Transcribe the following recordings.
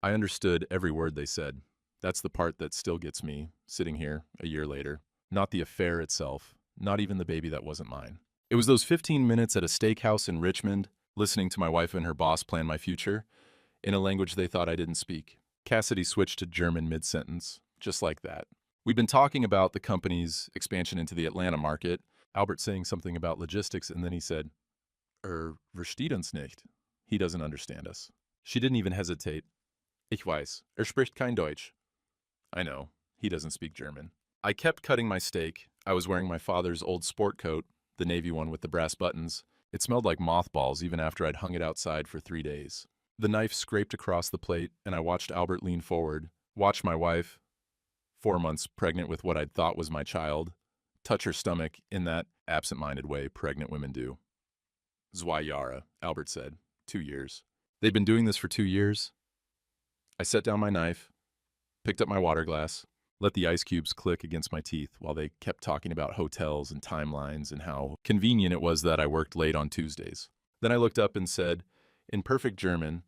I understood every word they said. That's the part that still gets me, sitting here a year later. Not the affair itself, not even the baby that wasn't mine. It was those 15 minutes at a steakhouse in Richmond, listening to my wife and her boss plan my future, in a language they thought I didn't speak. Cassidy switched to German mid-sentence, just like that. We'd been talking about the company's expansion into the Atlanta market, Albert saying something about logistics, and then he said, versteht uns nicht. He doesn't understand us. She didn't even hesitate. Ich weiß, spricht kein Deutsch. I know, he doesn't speak German. I kept cutting my steak. I was wearing my father's old sport coat, the navy one with the brass buttons. It smelled like mothballs even after I'd hung it outside for 3 days. The knife scraped across the plate, and I watched Albert lean forward, watch my wife, 4 months pregnant with what I'd thought was my child, touch her stomach in that absent-minded way pregnant women do. Zwei Jahre, Albert said. 2 years. They'd been doing this for 2 years. I set down my knife, picked up my water glass, let the ice cubes click against my teeth while they kept talking about hotels and timelines and how convenient it was that I worked late on Tuesdays. Then I looked up and said, in perfect German,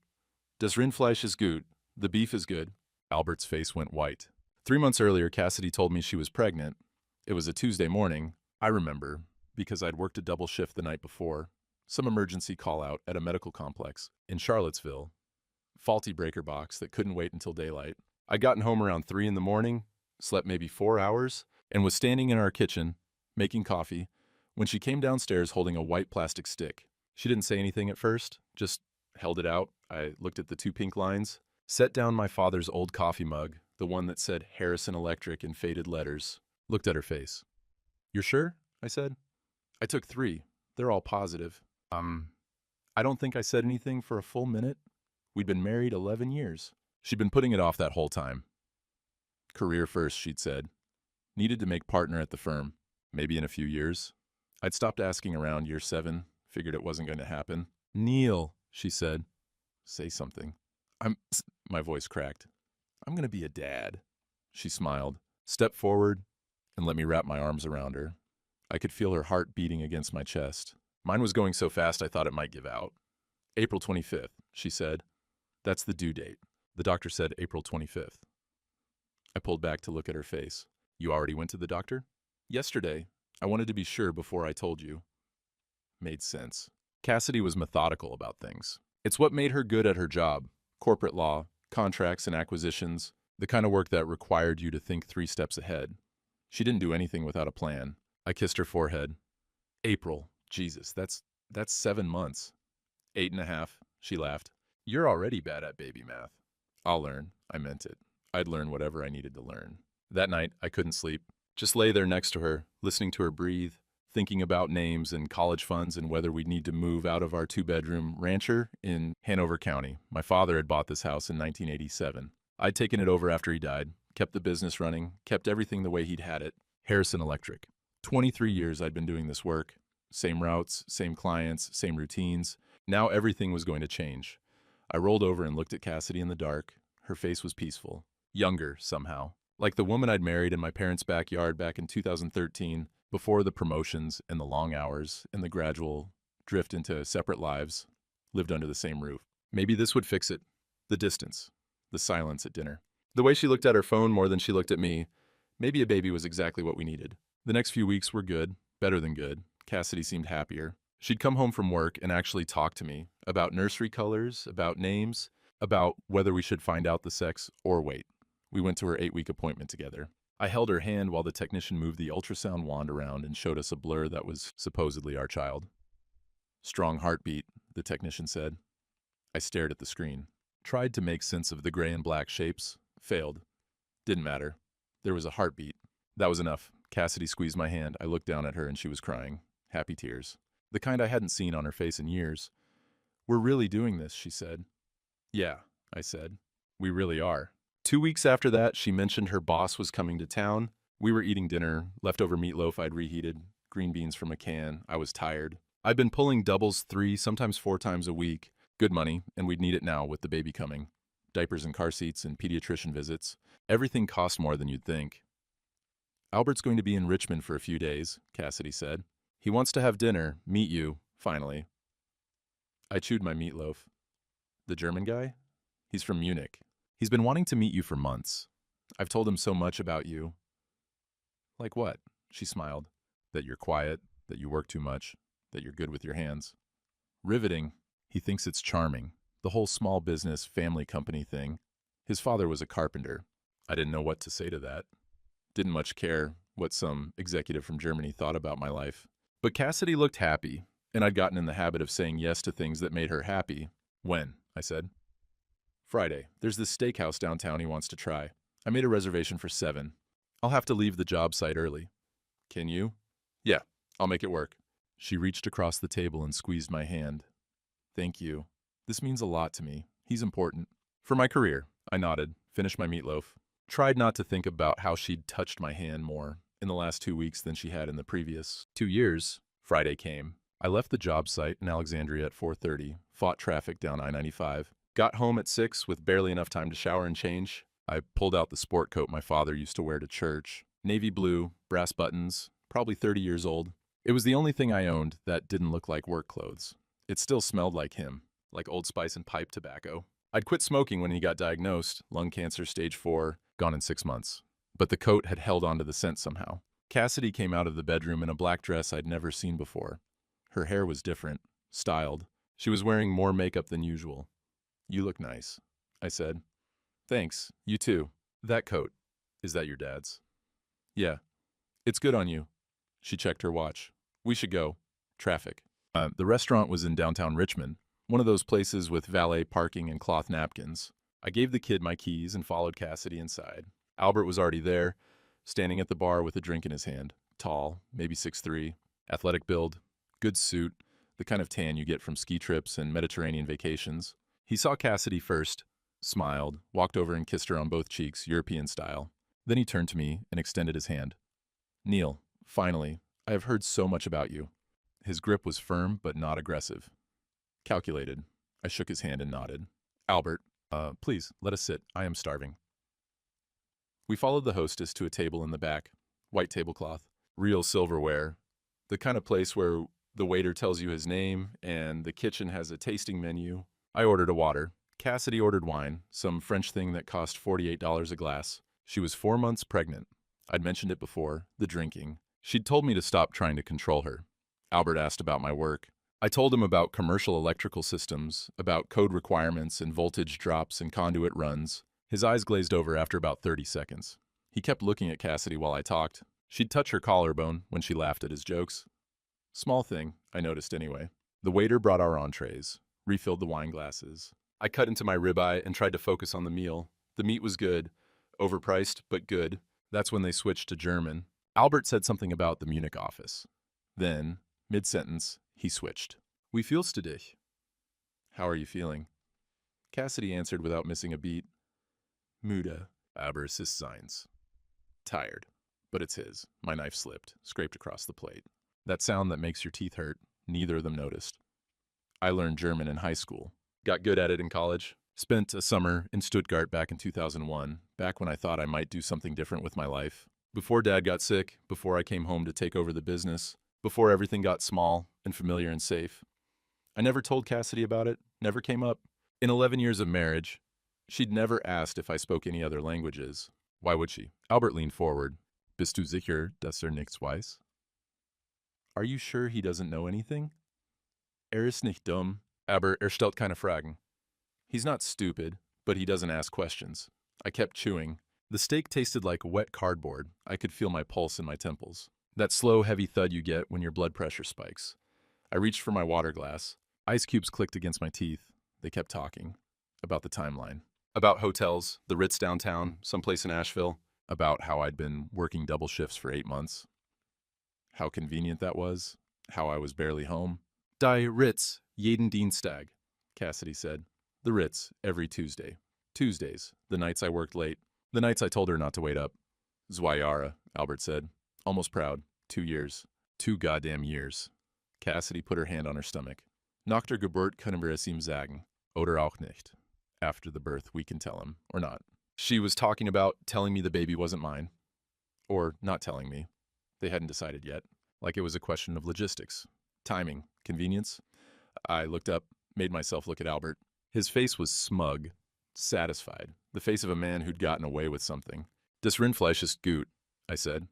Das Rindfleisch ist gut. The beef is good. Albert's face went white. 3 months earlier, Cassidy told me she was pregnant. It was a Tuesday morning. I remember, because I'd worked a double shift the night before. Some emergency call-out at a medical complex in Charlottesville. Faulty breaker box that couldn't wait until daylight. I'd gotten home around 3 in the morning, slept maybe 4 hours, and was standing in our kitchen, making coffee, when she came downstairs holding a white plastic stick. She didn't say anything at first, just held it out. I looked at the 2 pink lines, set down my father's old coffee mug, the one that said Harrison Electric in faded letters, looked at her face. You're sure? I said. I took 3. They're all positive. I don't think I said anything for a full minute. We'd been married 11 years. She'd been putting it off that whole time. Career first, she'd said. Needed to make partner at the firm. Maybe in a few years. I'd stopped asking around year 7, figured it wasn't going to happen. Neil, she said. Say something. My voice cracked. I'm going to be a dad. She smiled, stepped forward, and let me wrap my arms around her. I could feel her heart beating against my chest. Mine was going so fast I thought it might give out. April 25th, she said. That's the due date. The doctor said April 25th. I pulled back to look at her face. You already went to the doctor? Yesterday. I wanted to be sure before I told you. Made sense. Cassidy was methodical about things. It's what made her good at her job. Corporate law, contracts and acquisitions, the kind of work that required you to think 3 steps ahead. She didn't do anything without a plan. I kissed her forehead. April. Jesus, that's 7 months. 8.5, she laughed. You're already bad at baby math. I'll learn. I meant it. I'd learn whatever I needed to learn. That night, I couldn't sleep. Just lay there next to her, listening to her breathe, thinking about names and college funds and whether we'd need to move out of our 2-bedroom rancher in Hanover County. My father had bought this house in 1987. I'd taken it over after he died, kept the business running, kept everything the way he'd had it. Harrison Electric. 23 years I'd been doing this work. Same routes, same clients, same routines. Now everything was going to change. I rolled over and looked at Cassidy in the dark. Her face was peaceful. Younger, somehow. Like the woman I'd married in my parents' backyard back in 2013, before the promotions and the long hours and the gradual drift into separate lives, lived under the same roof. Maybe this would fix it. The distance. The silence at dinner. The way she looked at her phone more than she looked at me. Maybe a baby was exactly what we needed. The next few weeks were good. Better than good. Cassidy seemed happier. She'd come home from work and actually talk to me about nursery colors, about names, about whether we should find out the sex or wait. We went to her 8-week appointment together. I held her hand while the technician moved the ultrasound wand around and showed us a blur that was supposedly our child. Strong heartbeat, the technician said. I stared at the screen. Tried to make sense of the gray and black shapes. Failed. Didn't matter. There was a heartbeat. That was enough. Cassidy squeezed my hand. I looked down at her and she was crying. Happy tears. The kind I hadn't seen on her face in years. We're really doing this, she said. Yeah, I said. We really are. 2 weeks after that, she mentioned her boss was coming to town. We were eating dinner, leftover meatloaf I'd reheated, green beans from a can. I was tired. I'd been pulling doubles 3, sometimes 4 times a week. Good money, and we'd need it now with the baby coming. Diapers and car seats and pediatrician visits. Everything cost more than you'd think. Albert's going to be in Richmond for a few days, Cassidy said. He wants to have dinner, meet you, finally. I chewed my meatloaf. The German guy? He's from Munich. He's been wanting to meet you for months. I've told him so much about you. Like what? She smiled. That you're quiet, that you work too much, that you're good with your hands. Riveting. He thinks it's charming. The whole small business, family company thing. His father was a carpenter. I didn't know what to say to that. Didn't much care what some executive from Germany thought about my life. But Cassidy looked happy, and I'd gotten in the habit of saying yes to things that made her happy. When? I said. Friday. There's this steakhouse downtown he wants to try. I made a reservation for 7. I'll have to leave the job site early. Can you? Yeah, I'll make it work. She reached across the table and squeezed my hand. Thank you. This means a lot to me. He's important. For my career, I nodded, finished my meatloaf. Tried not to think about how she'd touched my hand more in the last 2 weeks than she had in the previous 2 years. Friday came. I left the job site in Alexandria at 4:30, fought traffic down I-95, got home at 6 with barely enough time to shower and change. I pulled out the sport coat my father used to wear to church. Navy blue, brass buttons, probably 30 years old. It was the only thing I owned that didn't look like work clothes. It still smelled like him, like Old Spice and pipe tobacco. I'd quit smoking when he got diagnosed, lung cancer stage 4, gone in 6 months. But the coat had held onto the scent somehow. Cassidy came out of the bedroom in a black dress I'd never seen before. Her hair was different, styled. She was wearing more makeup than usual. You look nice, I said. Thanks, you too. That coat, is that your dad's? Yeah. It's good on you. She checked her watch. We should go. Traffic. The restaurant was in downtown Richmond, one of those places with valet parking and cloth napkins. I gave the kid my keys and followed Cassidy inside. Albert was already there, standing at the bar with a drink in his hand. Tall, maybe 6'3", athletic build, good suit, the kind of tan you get from ski trips and Mediterranean vacations. He saw Cassidy first, smiled, walked over and kissed her on both cheeks, European style. Then he turned to me and extended his hand. Neil, finally, I have heard so much about you. His grip was firm but not aggressive. Calculated. I shook his hand and nodded. Albert, please, let us sit. I am starving. We followed the hostess to a table in the back. White tablecloth. Real silverware. The kind of place where the waiter tells you his name and the kitchen has a tasting menu. I ordered a water. Cassidy ordered wine, some French thing that cost $48 a glass. She was 4 months pregnant. I'd mentioned it before, the drinking. She'd told me to stop trying to control her. Albert asked about my work. I told him about commercial electrical systems, about code requirements and voltage drops and conduit runs. His eyes glazed over after about 30 seconds. He kept looking at Cassidy while I talked. She'd touch her collarbone when she laughed at his jokes. Small thing, I noticed anyway. The waiter brought our entrees, refilled the wine glasses. I cut into my ribeye and tried to focus on the meal. The meat was good, overpriced, but good. That's when they switched to German. Albert said something about the Munich office. Then, mid-sentence, he switched. Wie fühlst du dich? How are you feeling? Cassidy answered without missing a beat. Müde, aber es ist seins. Tired. But it's his. My knife slipped, scraped across the plate. That sound that makes your teeth hurt, neither of them noticed. I learned German in high school. Got good at it in college. Spent a summer in Stuttgart back in 2001, back when I thought I might do something different with my life. Before Dad got sick, before I came home to take over the business, before everything got small and familiar and safe. I never told Cassidy about it, never came up. In 11 years of marriage, she'd never asked if I spoke any other languages. Why would she? Albert leaned forward. Bist du sicher, dass nichts weiß? Are you sure he doesn't know anything? Ist nicht dumm, aber stellt keine Fragen. He's not stupid, but he doesn't ask questions. I kept chewing. The steak tasted like wet cardboard. I could feel my pulse in my temples. That slow, heavy thud you get when your blood pressure spikes. I reached for my water glass. Ice cubes clicked against my teeth. They kept talking. About the timeline. About hotels, the Ritz downtown, someplace in Asheville. About how I'd been working double shifts for 8 months. How convenient that was. How I was barely home. Die Ritz, jeden Dienstag, Cassidy said. The Ritz, every Tuesday. Tuesdays, the nights I worked late. The nights I told her not to wait up. 2 Jahre, Albert said. Almost proud. 2 years. 2 goddamn years. Cassidy put her hand on her stomach. Nach der Geburt können wir es ihm sagen. Oder auch nicht. After the birth, we can tell him. Or not. She was talking about telling me the baby wasn't mine. Or not telling me. They hadn't decided yet. Like it was a question of logistics. Timing. Convenience. I looked up, made myself look at Albert. His face was smug. satisfied, the face of a man who'd gotten away with something. Das Rindfleisch ist gut, I said.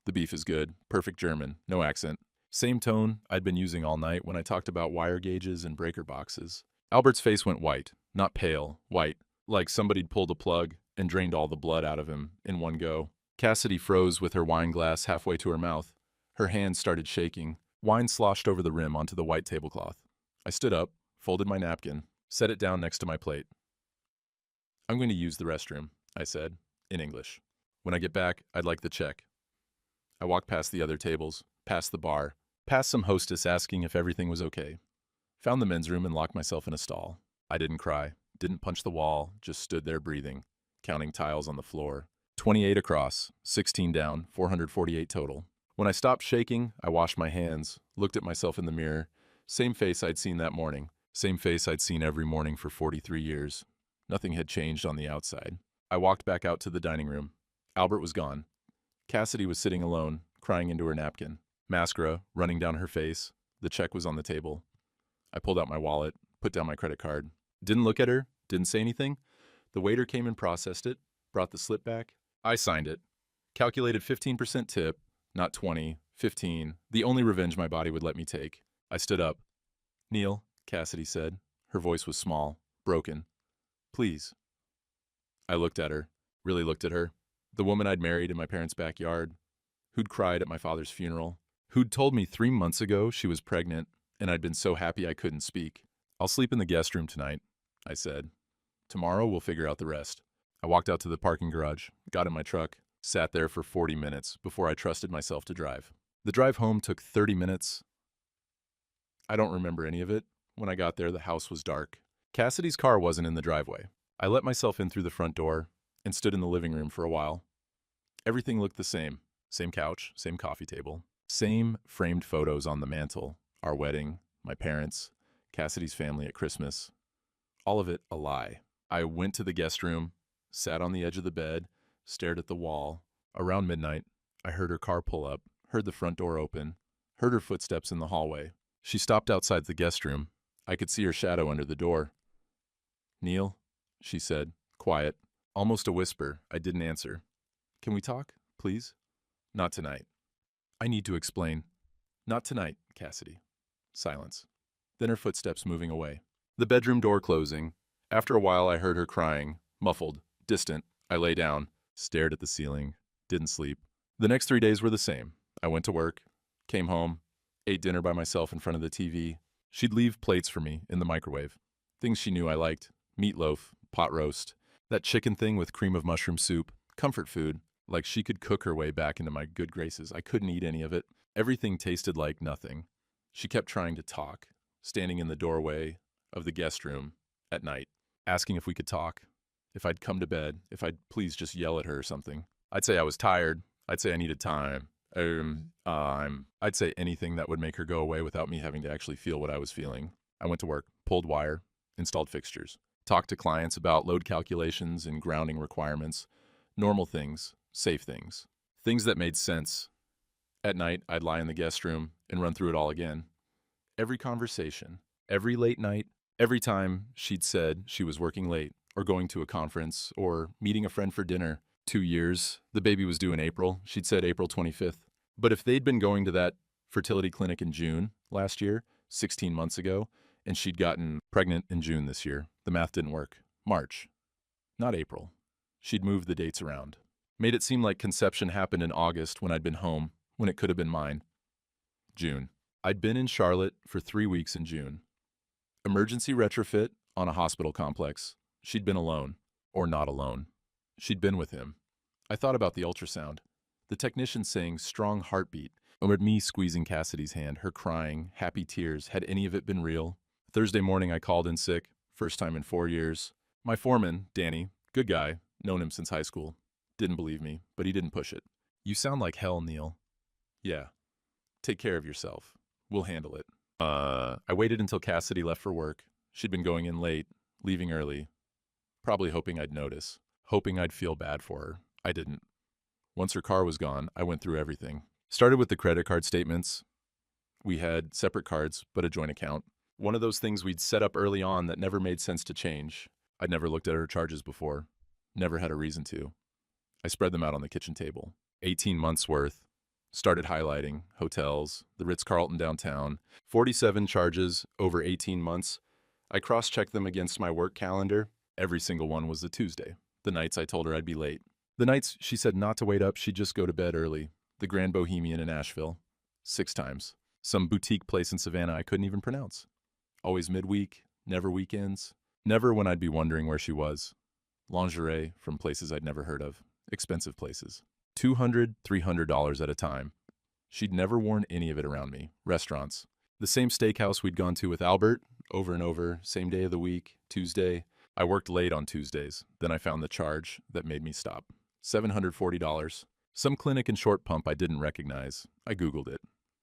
The beef is good, perfect German, no accent. Same tone I'd been using all night when I talked about wire gauges and breaker boxes. Albert's face went white, not pale, white, like somebody'd pulled a plug and drained all the blood out of him in one go. Cassidy froze with her wine glass halfway to her mouth. Her hands started shaking. Wine sloshed over the rim onto the white tablecloth. I stood up, folded my napkin, set it down next to my plate. I'm going to use the restroom, I said, in English. When I get back, I'd like the check. I walked past the other tables, past the bar, past some hostess asking if everything was okay. Found the men's room and locked myself in a stall. I didn't cry, didn't punch the wall, just stood there breathing, counting tiles on the floor. 28 across, 16 down, 448 total. When I stopped shaking, I washed my hands, looked at myself in the mirror. Same face I'd seen that morning. Same face I'd seen every morning for 43 years. Nothing had changed on the outside. I walked back out to the dining room. Albert was gone. Cassidy was sitting alone, crying into her napkin. Mascara running down her face. The check was on the table. I pulled out my wallet, put down my credit card. Didn't look at her, didn't say anything. The waiter came and processed it, brought the slip back. I signed it. Calculated 15% tip, not 20, 15, the only revenge my body would let me take. I stood up. Neil, Cassidy said. Her voice was small, broken. Please. I looked at her, really looked at her. The woman I'd married in my parents' backyard, who'd cried at my father's funeral, who'd told me 3 months ago she was pregnant, and I'd been so happy I couldn't speak. I'll sleep in the guest room tonight, I said. Tomorrow we'll figure out the rest. I walked out to the parking garage, got in my truck, sat there for 40 minutes before I trusted myself to drive. The drive home took 30 minutes. I don't remember any of it. When I got there, the house was dark. Cassidy's car wasn't in the driveway. I let myself in through the front door and stood in the living room for a while. Everything looked the same. Same couch, same coffee table, same framed photos on the mantle. Our wedding, my parents, Cassidy's family at Christmas. All of it a lie. I went to the guest room, sat on the edge of the bed, stared at the wall. Around midnight, I heard her car pull up, heard the front door open, heard her footsteps in the hallway. She stopped outside the guest room. I could see her shadow under the door. Neil, she said, quiet, almost a whisper. I didn't answer. Can we talk, please? Not tonight. I need to explain. Not tonight, Cassidy. Silence. Then her footsteps moving away. The bedroom door closing. After a while, I heard her crying, muffled, distant. I lay down, stared at the ceiling, didn't sleep. The next 3 days were the same. I went to work, came home, ate dinner by myself in front of the TV. She'd leave plates for me in the microwave. Things she knew I liked. Meatloaf, pot roast, that chicken thing with cream of mushroom soup, comfort food. Like she could cook her way back into my good graces. I couldn't eat any of it. Everything tasted like nothing. She kept trying to talk, standing in the doorway of the guest room at night, asking if we could talk, if I'd come to bed, if I'd please just yell at her or something. I'd say I was tired. I'd say I needed time. I'd say anything that would make her go away without me having to actually feel what I was feeling. I went to work, pulled wire, installed fixtures, talked to clients about load calculations and grounding requirements, normal things, safe things, things that made sense. At night, I'd lie in the guest room and run through it all again. Every conversation, every late night, every time she'd said she was working late or going to a conference or meeting a friend for dinner. 2 years, the baby was due in April. She'd said April 25th. But if they'd been going to that fertility clinic in June last year, 16 months ago, and she'd gotten pregnant in June this year, the math didn't work. March, not April. She'd moved the dates around. Made it seem like conception happened in August when I'd been home, when it could have been mine. June. I'd been in Charlotte for 3 weeks in June. Emergency retrofit on a hospital complex. She'd been alone. Or not alone. She'd been with him. I thought about the ultrasound. The technician saying strong heartbeat. Or me squeezing Cassidy's hand, her crying, happy tears. Had any of it been real? Thursday morning I called in sick. First time in 4 years. My foreman, Danny, good guy, known him since high school. Didn't believe me, but he didn't push it. You sound like hell, Neil. Yeah. Take care of yourself. We'll handle it. I waited until Cassidy left for work. She'd been going in late, leaving early. Probably hoping I'd notice. Hoping I'd feel bad for her. I didn't. Once her car was gone, I went through everything. Started with the credit card statements. We had separate cards, but a joint account. One of those things we'd set up early on that never made sense to change. I'd never looked at her charges before. Never had a reason to. I spread them out on the kitchen table. 18 months worth. Started highlighting hotels, the Ritz-Carlton downtown. 47 charges over 18 months. I cross-checked them against my work calendar. Every single one was a Tuesday. The nights I told her I'd be late. The nights she said not to wait up, she'd just go to bed early. The Grand Bohemian in Asheville. 6 times. Some boutique place in Savannah I couldn't even pronounce. Always midweek, never weekends. Never when I'd be wondering where she was. Lingerie from places I'd never heard of. Expensive places. $200, $300 at a time. She'd never worn any of it around me. Restaurants. The same steakhouse we'd gone to with Albert, over and over, same day of the week, Tuesday. I worked late on Tuesdays. Then I found the charge that made me stop. $740. Some clinic in Short Pump I didn't recognize. I Googled it.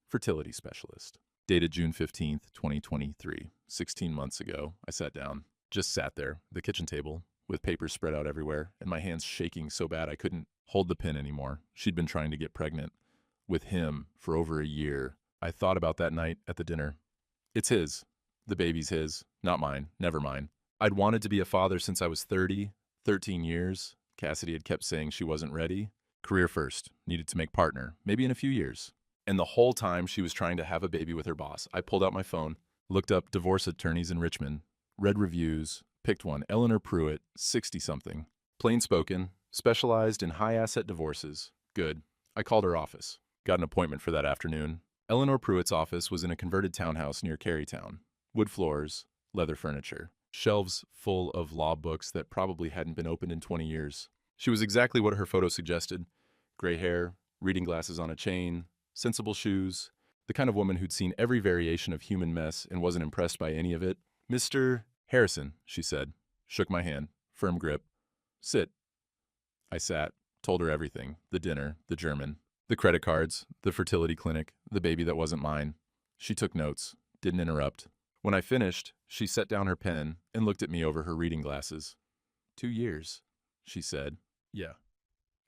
Fertility specialist. Dated June 15th, 2023. 16 months ago. I sat down. Just sat there, the kitchen table, with papers spread out everywhere, and my hands shaking so bad I couldn't hold the pen anymore. She'd been trying to get pregnant with him for over a year. I thought about that night at the dinner. It's his. The baby's his, not mine, never mine. I'd wanted to be a father since I was 30, 13 years. Cassidy had kept saying she wasn't ready. Career first, needed to make partner, maybe in a few years. And the whole time she was trying to have a baby with her boss. I pulled out my phone, looked up divorce attorneys in Richmond, read reviews, picked one, Eleanor Pruitt, 60-something. Plain spoken, specialized in high-asset divorces. Good. I called her office. Got an appointment for that afternoon. Eleanor Pruitt's office was in a converted townhouse near Carytown. Wood floors, leather furniture, shelves full of law books that probably hadn't been opened in 20 years. She was exactly what her photo suggested. Gray hair, reading glasses on a chain, sensible shoes, the kind of woman who'd seen every variation of human mess and wasn't impressed by any of it. Mr. Harrison, she said, shook my hand, firm grip. Sit. I sat, told her everything, the dinner, the German, the credit cards, the fertility clinic, the baby that wasn't mine. She took notes, didn't interrupt. When I finished, she set down her pen and looked at me over her reading glasses. 2 years, she said. Yeah.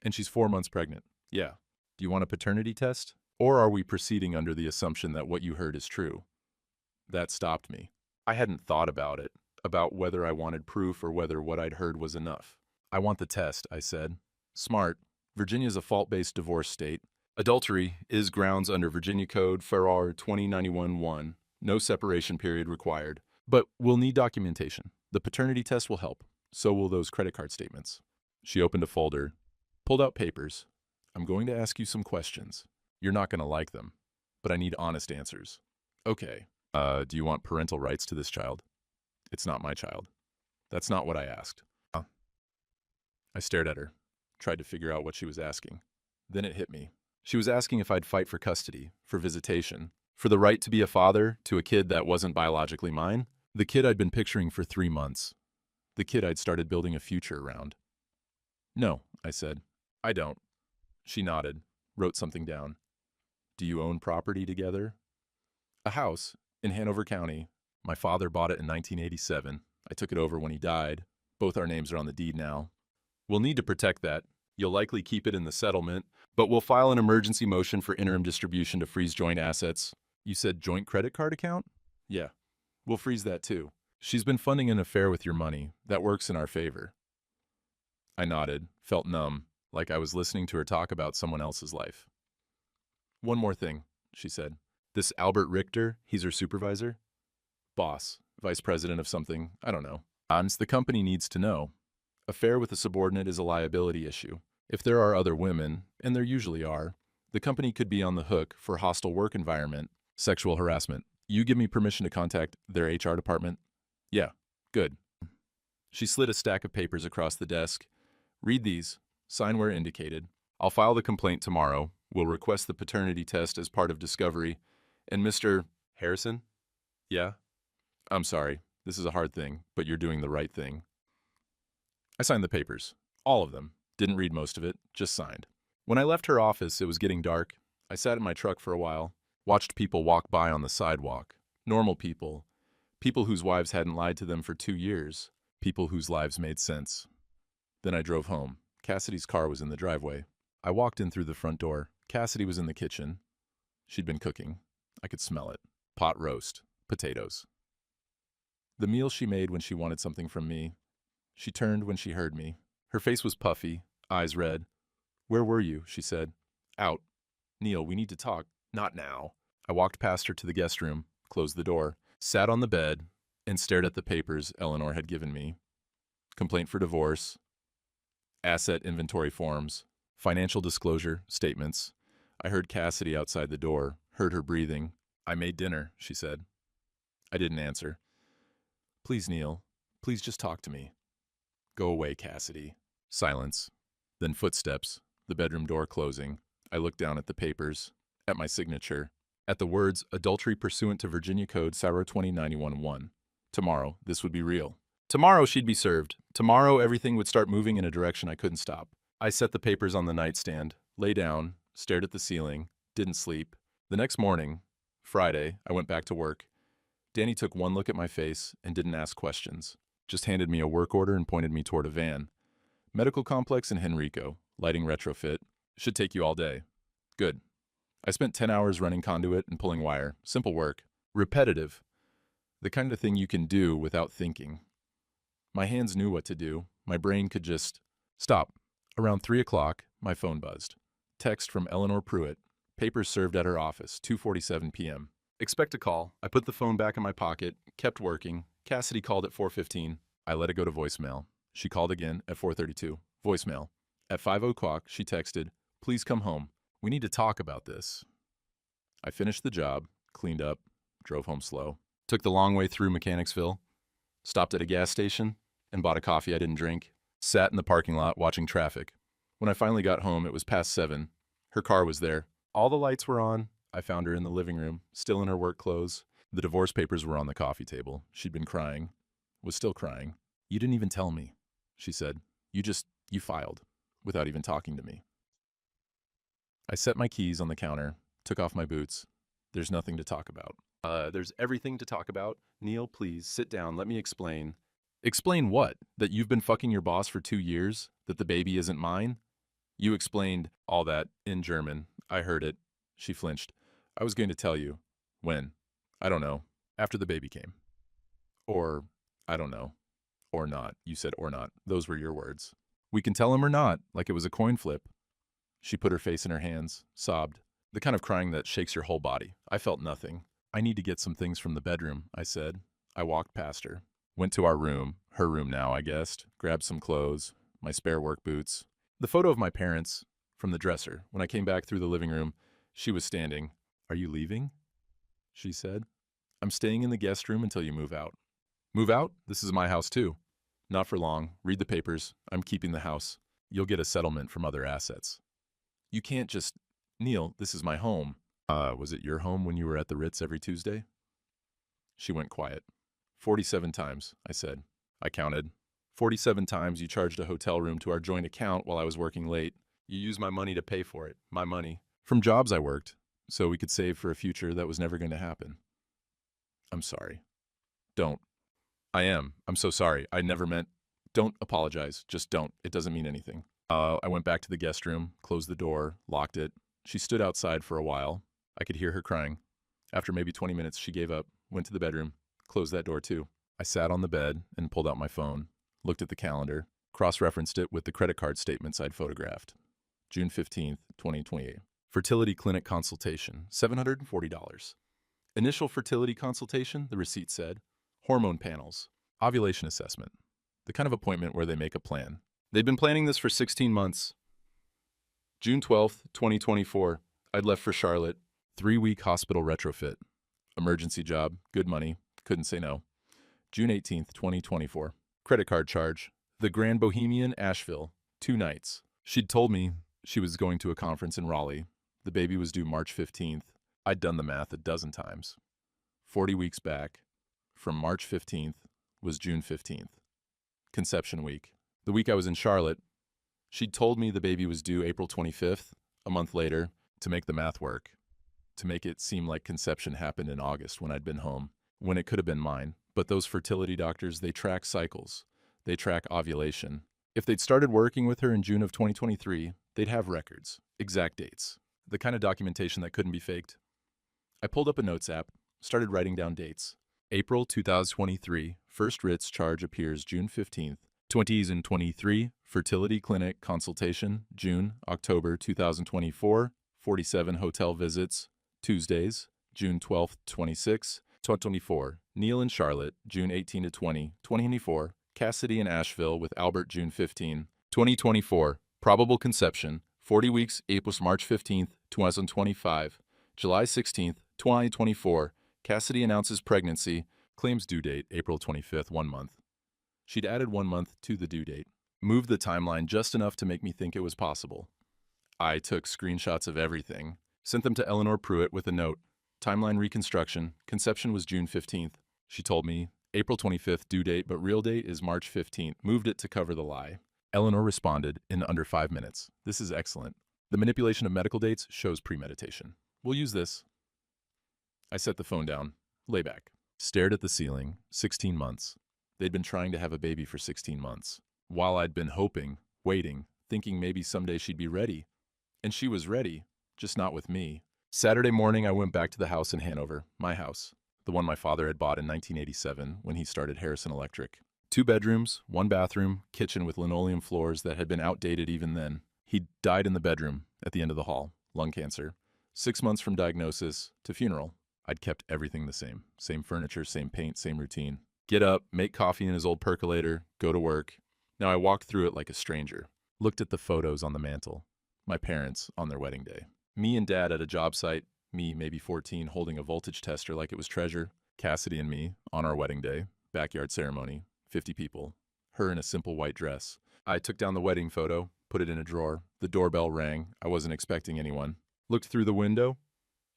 And she's 4 months pregnant. Yeah. Do you want a paternity test? Or are we proceeding under the assumption that what you heard is true? That stopped me. I hadn't thought about it, about whether I wanted proof or whether what I'd heard was enough. I want the test, I said. Smart. Virginia's a fault-based divorce state. Adultery is grounds under Virginia Code FR 2091-1. No separation period required. But we'll need documentation. The paternity test will help. So will those credit card statements. She opened a folder, pulled out papers. I'm going to ask you some questions. You're not going to like them, but I need honest answers. Okay. Do you want parental rights to this child? It's not my child. That's not what I asked. I stared at her, tried to figure out what she was asking. Then it hit me. She was asking if I'd fight for custody, for visitation, for the right to be a father to a kid that wasn't biologically mine, the kid I'd been picturing for 3 months, the kid I'd started building a future around. No, I said. I don't. She nodded, wrote something down. Do you own property together? A house in Hanover County. My father bought it in 1987. I took it over when he died. Both our names are on the deed now. We'll need to protect that. You'll likely keep it in the settlement, but we'll file an emergency motion for interim distribution to freeze joint assets. You said joint credit card account? Yeah. We'll freeze that too. She's been funding an affair with your money. That works in our favor. I nodded, felt numb, like I was listening to her talk about someone else's life. One more thing, she said. This Albert Richter, he's her supervisor? Boss, vice president of something, I don't know. The company needs to know. Affair with a subordinate is a liability issue. If there are other women, and there usually are, the company could be on the hook for hostile work environment, sexual harassment. You give me permission to contact their HR department? Yeah, good. She slid a stack of papers across the desk. Read these. Sign where indicated. I'll file the complaint tomorrow. We'll request the paternity test as part of discovery. And Mr. Harrison? Yeah? I'm sorry. This is a hard thing, but you're doing the right thing. I signed the papers. All of them. Didn't read most of it, just signed. When I left her office, it was getting dark. I sat in my truck for a while, watched people walk by on the sidewalk. Normal people. People whose wives hadn't lied to them for 2 years. People whose lives made sense. Then I drove home. Cassidy's car was in the driveway. I walked in through the front door. Cassidy was in the kitchen. She'd been cooking. I could smell it. Pot roast. Potatoes. The meal she made when she wanted something from me. She turned when she heard me. Her face was puffy, eyes red. "Where were you?" she said. "Out." "Neil, we need to talk." "Not now." I walked past her to the guest room, closed the door, sat on the bed, and stared at the papers Eleanor had given me. Complaint for divorce, asset inventory forms, financial disclosure statements. I heard Cassidy outside the door, heard her breathing. "I made dinner," she said. I didn't answer. "Please, Neil. Please just talk to me." "Go away, Cassidy." Silence. Then footsteps, the bedroom door closing. I looked down at the papers, at my signature, at the words, "Adultery pursuant to Virginia Code Cyro 2091-1. Tomorrow, this would be real." Tomorrow she'd be served. Tomorrow everything would start moving in a direction I couldn't stop. I set the papers on the nightstand, lay down, stared at the ceiling, didn't sleep. The next morning, Friday, I went back to work. Danny took one look at my face and didn't ask questions. Just handed me a work order and pointed me toward a van. "Medical complex in Henrico. Lighting retrofit. Should take you all day." Good. I spent 10 hours running conduit and pulling wire. Simple work. Repetitive. The kind of thing you can do without thinking. My hands knew what to do. My brain could just stop. Around 3 o'clock, my phone buzzed. Text from Eleanor Pruitt. Papers served at her office, 2:47 p.m. Expect a call. I put the phone back in my pocket, kept working. Cassidy called at 4:15. I let it go to voicemail. She called again at 4:32. Voicemail. At 5 o'clock, she texted, "Please come home. We need to talk about this." I finished the job, cleaned up, drove home slow. Took the long way through Mechanicsville, stopped at a gas station, and bought a coffee I didn't drink. Sat in the parking lot watching traffic. When I finally got home, it was past 7. Her car was there. All the lights were on. I found her in the living room, still in her work clothes. The divorce papers were on the coffee table. She'd been crying. Was still crying. "You didn't even tell me," she said. You filed, without even talking to me." I set my keys on the counter, took off my boots. "There's nothing to talk about." There's everything to talk about. Neil, please, sit down, let me explain." "Explain what? That you've been fucking your boss for 2 years? That the baby isn't mine?" "You explained all that in German. I heard it." She flinched. "I was going to tell you." "When?" "I don't know. After the baby came." "Or, I don't know. Or not." You said or not. Those were your words. "We can tell him or not, like it was a coin flip." She put her face in her hands, sobbed. The kind of crying that shakes your whole body. I felt nothing. "I need to get some things from the bedroom," I said. I walked past her. Went to our room, her room now, I guessed. Grabbed some clothes, my spare work boots. The photo of my parents from the dresser. When I came back through the living room, she was standing. "Are you leaving?" she said. "I'm staying in the guest room until you move out." "Move out? This is my house too." "Not for long. Read the papers. I'm keeping the house. You'll get a settlement from other assets." "You can't just... Neil, this is my home." Was it your home when you were at the Ritz every Tuesday?" She went quiet. 47 times, I said. I counted. 47 times you charged a hotel room to our joint account while I was working late. You used my money to pay for it. My money. From jobs I worked, so we could save for a future that was never going to happen. "I'm sorry." "Don't." "I am. I'm so sorry. I never meant..." "Don't apologize. Just don't. It doesn't mean anything." I went back to the guest room, closed the door, locked it. She stood outside for a while. I could hear her crying. After maybe 20 minutes, she gave up, went to the bedroom, closed that door too. I sat on the bed and pulled out my phone, looked at the calendar, cross-referenced it with the credit card statements I'd photographed. June 15th, 2028. Fertility clinic consultation, $740. Initial fertility consultation, the receipt said. Hormone panels. Ovulation assessment. The kind of appointment where they make a plan. They'd been planning this for 16 months. June 12th, 2024. I'd left for Charlotte. 3-week hospital retrofit. Emergency job, good money, couldn't say no. June 18th, 2024. Credit card charge. The Grand Bohemian, Asheville. 2 nights. She'd told me she was going to a conference in Raleigh. The baby was due March 15th. I'd done the math a dozen times. 40 weeks back. From March 15th was June 15th. Conception week. The week I was in Charlotte, she'd told me the baby was due April 25th, a month later, to make the math work. To make it seem like conception happened in August when I'd been home, when it could have been mine. But those fertility doctors, they track cycles. They track ovulation. If they'd started working with her in June of 2023, they'd have records, exact dates, the kind of documentation that couldn't be faked. I pulled up a notes app, started writing down dates. April 2023, first Ritz charge appears June 15th, 20s and 23, fertility clinic consultation, June, October 2024, 47 hotel visits, Tuesdays, June 12th, 26, 2024, Neil and Charlotte, June 18 to 20, 2024, Cassidy and Asheville with Albert, June 15, 2024, probable conception, 40 weeks, April, March 15th, 2025, July 16th, 2024, Cassidy announces pregnancy, claims due date, April 25th, 1 month. She'd added 1 month to the due date. Moved the timeline just enough to make me think it was possible. I took screenshots of everything, sent them to Eleanor Pruitt with a note. Timeline reconstruction, conception was June 15th. She told me, April 25th due date, but real date is March 15th. Moved it to cover the lie. Eleanor responded in under 5 minutes. This is excellent. The manipulation of medical dates shows premeditation. We'll use this. I set the phone down, lay back, stared at the ceiling, 16 months. They'd been trying to have a baby for 16 months. While I'd been hoping, waiting, thinking maybe someday she'd be ready. And she was ready, just not with me. Saturday morning, I went back to the house in Hanover, my house, the one my father had bought in 1987 when he started Harrison Electric. 2 bedrooms, 1 bathroom, kitchen with linoleum floors that had been outdated even then. He died in the bedroom at the end of the hall, lung cancer. 6 months from diagnosis to funeral. I'd kept everything the same. Same furniture, same paint, same routine. Get up, make coffee in his old percolator, go to work. Now I walked through it like a stranger. Looked at the photos on the mantle. My parents on their wedding day. Me and Dad at a job site. Me, maybe 14, holding a voltage tester like it was treasure. Cassidy and me on our wedding day. Backyard ceremony. 50 people. Her in a simple white dress. I took down the wedding photo, put it in a drawer. The doorbell rang. I wasn't expecting anyone. Looked through the window.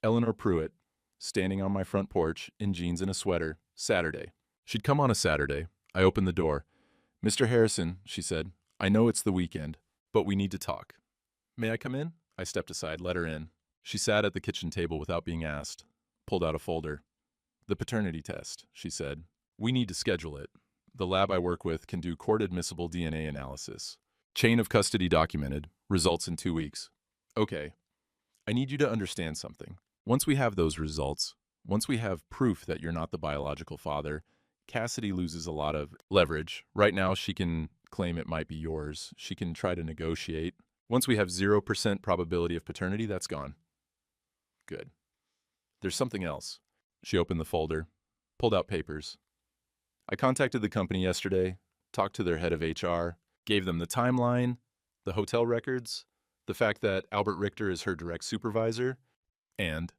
Eleanor Pruitt, standing on my front porch in jeans and a sweater. Saturday. She'd come on a Saturday. I opened the door. Mr. Harrison, she said, I know it's the weekend, but we need to talk. May I come in? I stepped aside, let her in. She sat at the kitchen table without being asked. Pulled out a folder. The paternity test, she said. We need to schedule it. The lab I work with can do court-admissible DNA analysis. Chain of custody documented. Results in 2 weeks. Okay. I need you to understand something. Once we have those results, once we have proof that you're not the biological father, Cassidy loses a lot of leverage. Right now, she can claim it might be yours. She can try to negotiate. Once we have 0% probability of paternity, that's gone. Good. There's something else. She opened the folder, pulled out papers. I contacted the company yesterday, talked to their head of HR, gave them the timeline, the hotel records, the fact that Albert Richter is her direct supervisor, and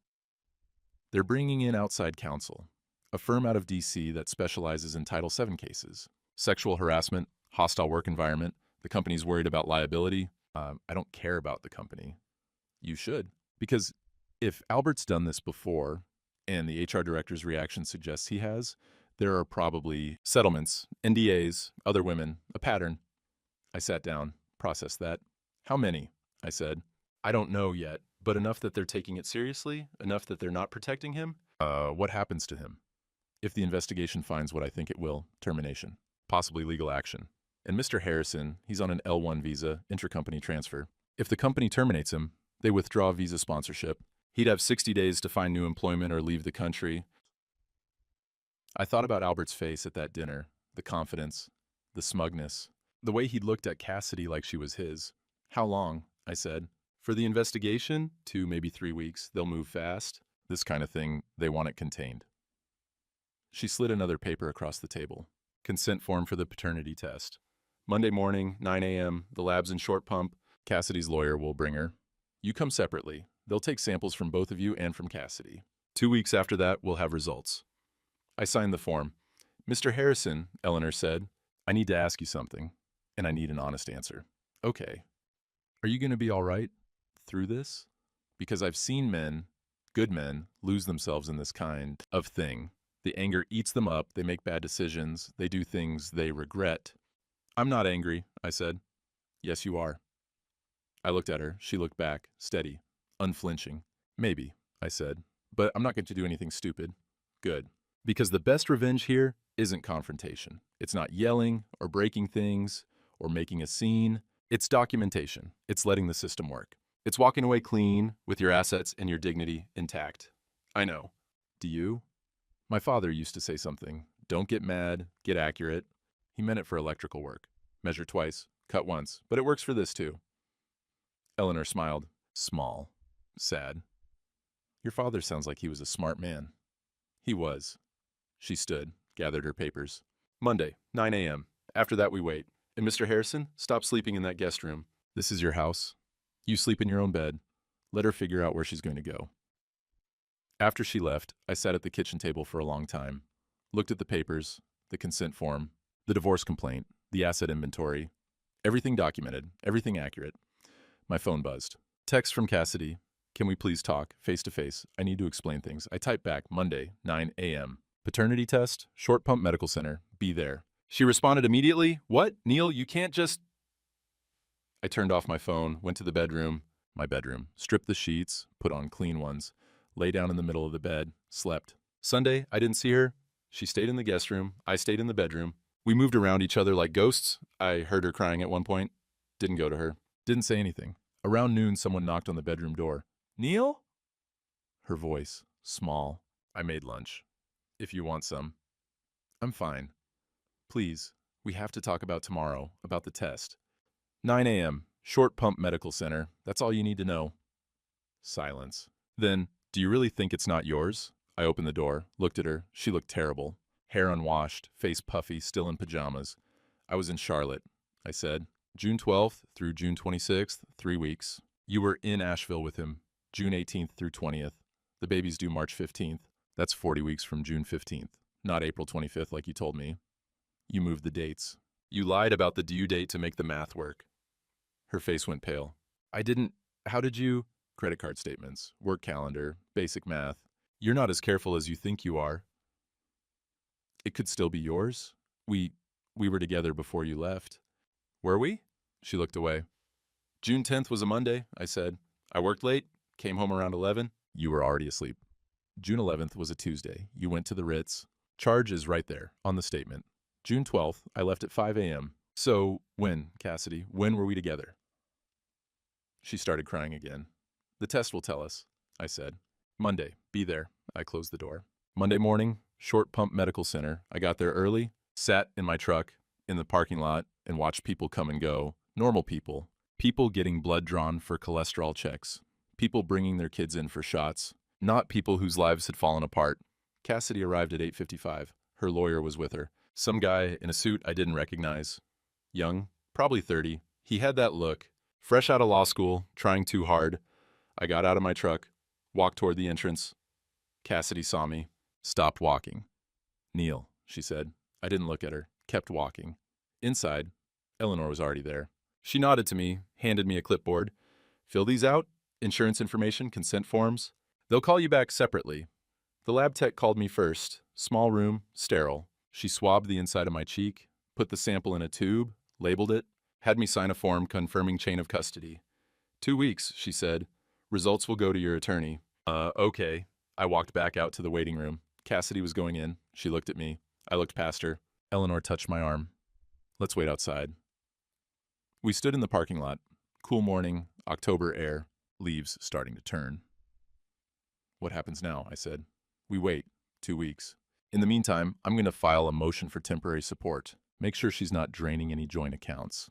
they're bringing in outside counsel. A firm out of D.C. that specializes in Title VII cases. Sexual harassment, hostile work environment. The company's worried about liability. I don't care about the company. You should. Because if Albert's done this before, and the HR director's reaction suggests he has, there are probably settlements, NDAs, other women, a pattern. I sat down, processed that. How many? I said. I don't know yet, but enough that they're taking it seriously, enough that they're not protecting him. What happens to him? If the investigation finds what I think it will, termination, possibly legal action. And Mr. Harrison, he's on an L1 visa, intercompany transfer. If the company terminates him, they withdraw visa sponsorship. He'd have 60 days to find new employment or leave the country. I thought about Albert's face at that dinner, the confidence, the smugness, the way he'd looked at Cassidy like she was his. How long? I said. For the investigation, 2, maybe 3 weeks. They'll move fast. This kind of thing, they want it contained. She slid another paper across the table. Consent form for the paternity test. Monday morning, 9 a.m., the lab's in Short Pump. Cassidy's lawyer will bring her. You come separately. They'll take samples from both of you and from Cassidy. 2 weeks after that, we'll have results. I signed the form. Mr. Harrison, Eleanor said, I need to ask you something, and I need an honest answer. Okay. Are you going to be all right through this? Because I've seen men, good men, lose themselves in this kind of thing. The anger eats them up, they make bad decisions, they do things they regret. I'm not angry, I said. Yes, you are. I looked at her, she looked back, steady, unflinching. Maybe, I said, but I'm not going to do anything stupid. Good. Because the best revenge here isn't confrontation. It's not yelling or breaking things or making a scene. It's documentation. It's letting the system work. It's walking away clean with your assets and your dignity intact. I know. Do you? My father used to say something. Don't get mad, get accurate. He meant it for electrical work. Measure twice, cut once, but it works for this too. Eleanor smiled. Small. Sad. Your father sounds like he was a smart man. He was. She stood, gathered her papers. Monday, 9 a.m. After that we wait. And Mr. Harrison, stop sleeping in that guest room. This is your house. You sleep in your own bed. Let her figure out where she's going to go. After she left, I sat at the kitchen table for a long time. Looked at the papers, the consent form, the divorce complaint, the asset inventory. Everything documented, everything accurate. My phone buzzed. Text from Cassidy. Can we please talk, face to face? I need to explain things. I typed back, Monday, 9 a.m. Paternity test, Short Pump Medical Center, be there. She responded immediately, what? Neil, you can't just... I turned off my phone, went to the bedroom, my bedroom, stripped the sheets, put on clean ones, lay down in the middle of the bed, slept. Sunday, I didn't see her. She stayed in the guest room. I stayed in the bedroom. We moved around each other like ghosts. I heard her crying at one point. Didn't go to her. Didn't say anything. Around noon, someone knocked on the bedroom door. Neil? Her voice, small. I made lunch. If you want some. I'm fine. Please, we have to talk about tomorrow, about the test. 9 a.m., Short Pump Medical Center. That's all you need to know. Silence. Then, do you really think it's not yours? I opened the door, looked at her. She looked terrible. Hair unwashed, face puffy, still in pajamas. I was in Charlotte. I said, June 12th through June 26th, 3 weeks. You were in Asheville with him, June 18th through 20th. The baby's due March 15th. That's 40 weeks from June 15th, not April 25th like you told me. You moved the dates. You lied about the due date to make the math work. Her face went pale. I didn't... How did you... Credit card statements, work calendar, basic math. You're not as careful as you think you are. It could still be yours. We were together before you left. Were we? She looked away. June 10th was a Monday, I said. I worked late, came home around 11. You were already asleep. June 11th was a Tuesday. You went to the Ritz. Charge is right there, on the statement. June 12th, I left at 5 a.m. So, when, Cassidy, when were we together? She started crying again. The test will tell us, I said. Monday, be there. I closed the door. Monday morning, Short Pump Medical Center. I got there early, sat in my truck in the parking lot, and watched people come and go. Normal people. People getting blood drawn for cholesterol checks. People bringing their kids in for shots. Not people whose lives had fallen apart. Cassidy arrived at 8:55. Her lawyer was with her. Some guy in a suit I didn't recognize. Young, probably 30. He had that look. Fresh out of law school, trying too hard. I got out of my truck, walked toward the entrance. Cassidy saw me, stopped walking. Neil, she said. I didn't look at her, kept walking. Inside, Eleanor was already there. She nodded to me, handed me a clipboard. Fill these out, insurance information, consent forms. They'll call you back separately. The lab tech called me first. Small room, sterile. She swabbed the inside of my cheek, put the sample in a tube, labeled it, had me sign a form confirming chain of custody. 2 weeks, she said. Results will go to your attorney. Okay. I walked back out to the waiting room. Cassidy was going in. She looked at me. I looked past her. Eleanor touched my arm. Let's wait outside. We stood in the parking lot. Cool morning, October air, leaves starting to turn. What happens now? I said. We wait. 2 weeks. In the meantime, I'm going to file a motion for temporary support. Make sure she's not draining any joint accounts.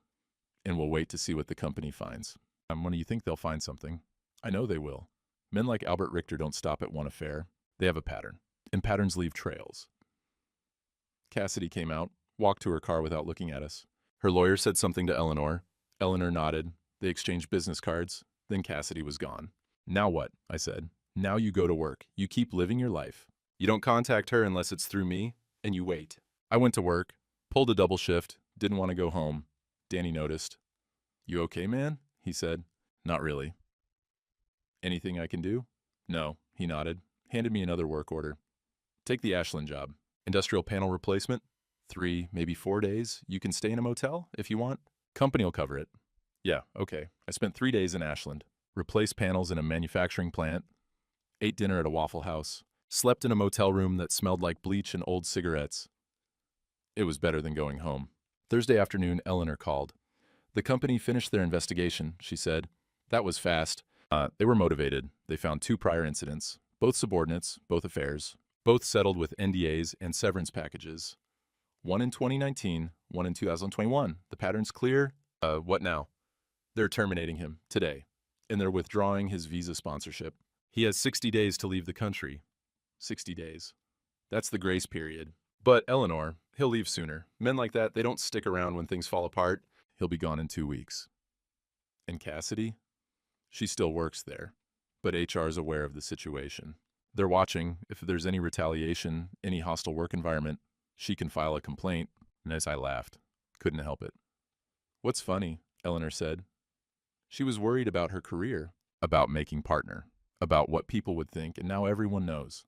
And we'll wait to see what the company finds. When do you think they'll find something? I know they will. Men like Albert Richter don't stop at one affair. They have a pattern. And patterns leave trails. Cassidy came out, walked to her car without looking at us. Her lawyer said something to Eleanor. Eleanor nodded. They exchanged business cards. Then Cassidy was gone. Now what? I said. Now you go to work. You keep living your life. You don't contact her unless it's through me, and you wait. I went to work, pulled a double shift, didn't want to go home. Danny noticed. You okay, man? He said. Not really. Anything I can do? No, he nodded, handed me another work order. Take the Ashland job. Industrial panel replacement. 3, maybe 4 days. You can stay in a motel if you want. Company will cover it. Yeah, okay. I spent 3 days in Ashland. Replaced panels in a manufacturing plant. Ate dinner at a Waffle House. Slept in a motel room that smelled like bleach and old cigarettes. It was better than going home. Thursday afternoon, Eleanor called. The company finished their investigation, she said. That was fast. They were motivated. They found 2 prior incidents. Both subordinates, both affairs. Both settled with NDAs and severance packages. One in 2019, one in 2021. The pattern's clear. What now? They're terminating him today, and they're withdrawing his visa sponsorship. He has 60 days to leave the country. 60 days. That's the grace period. But Eleanor, he'll leave sooner. Men like that, they don't stick around when things fall apart. He'll be gone in 2 weeks. And Cassidy? She still works there, but HR is aware of the situation. They're watching. If there's any retaliation, any hostile work environment, she can file a complaint. And as I laughed, couldn't help it. What's funny, Eleanor said. She was worried about her career, about making partner, about what people would think, and now everyone knows.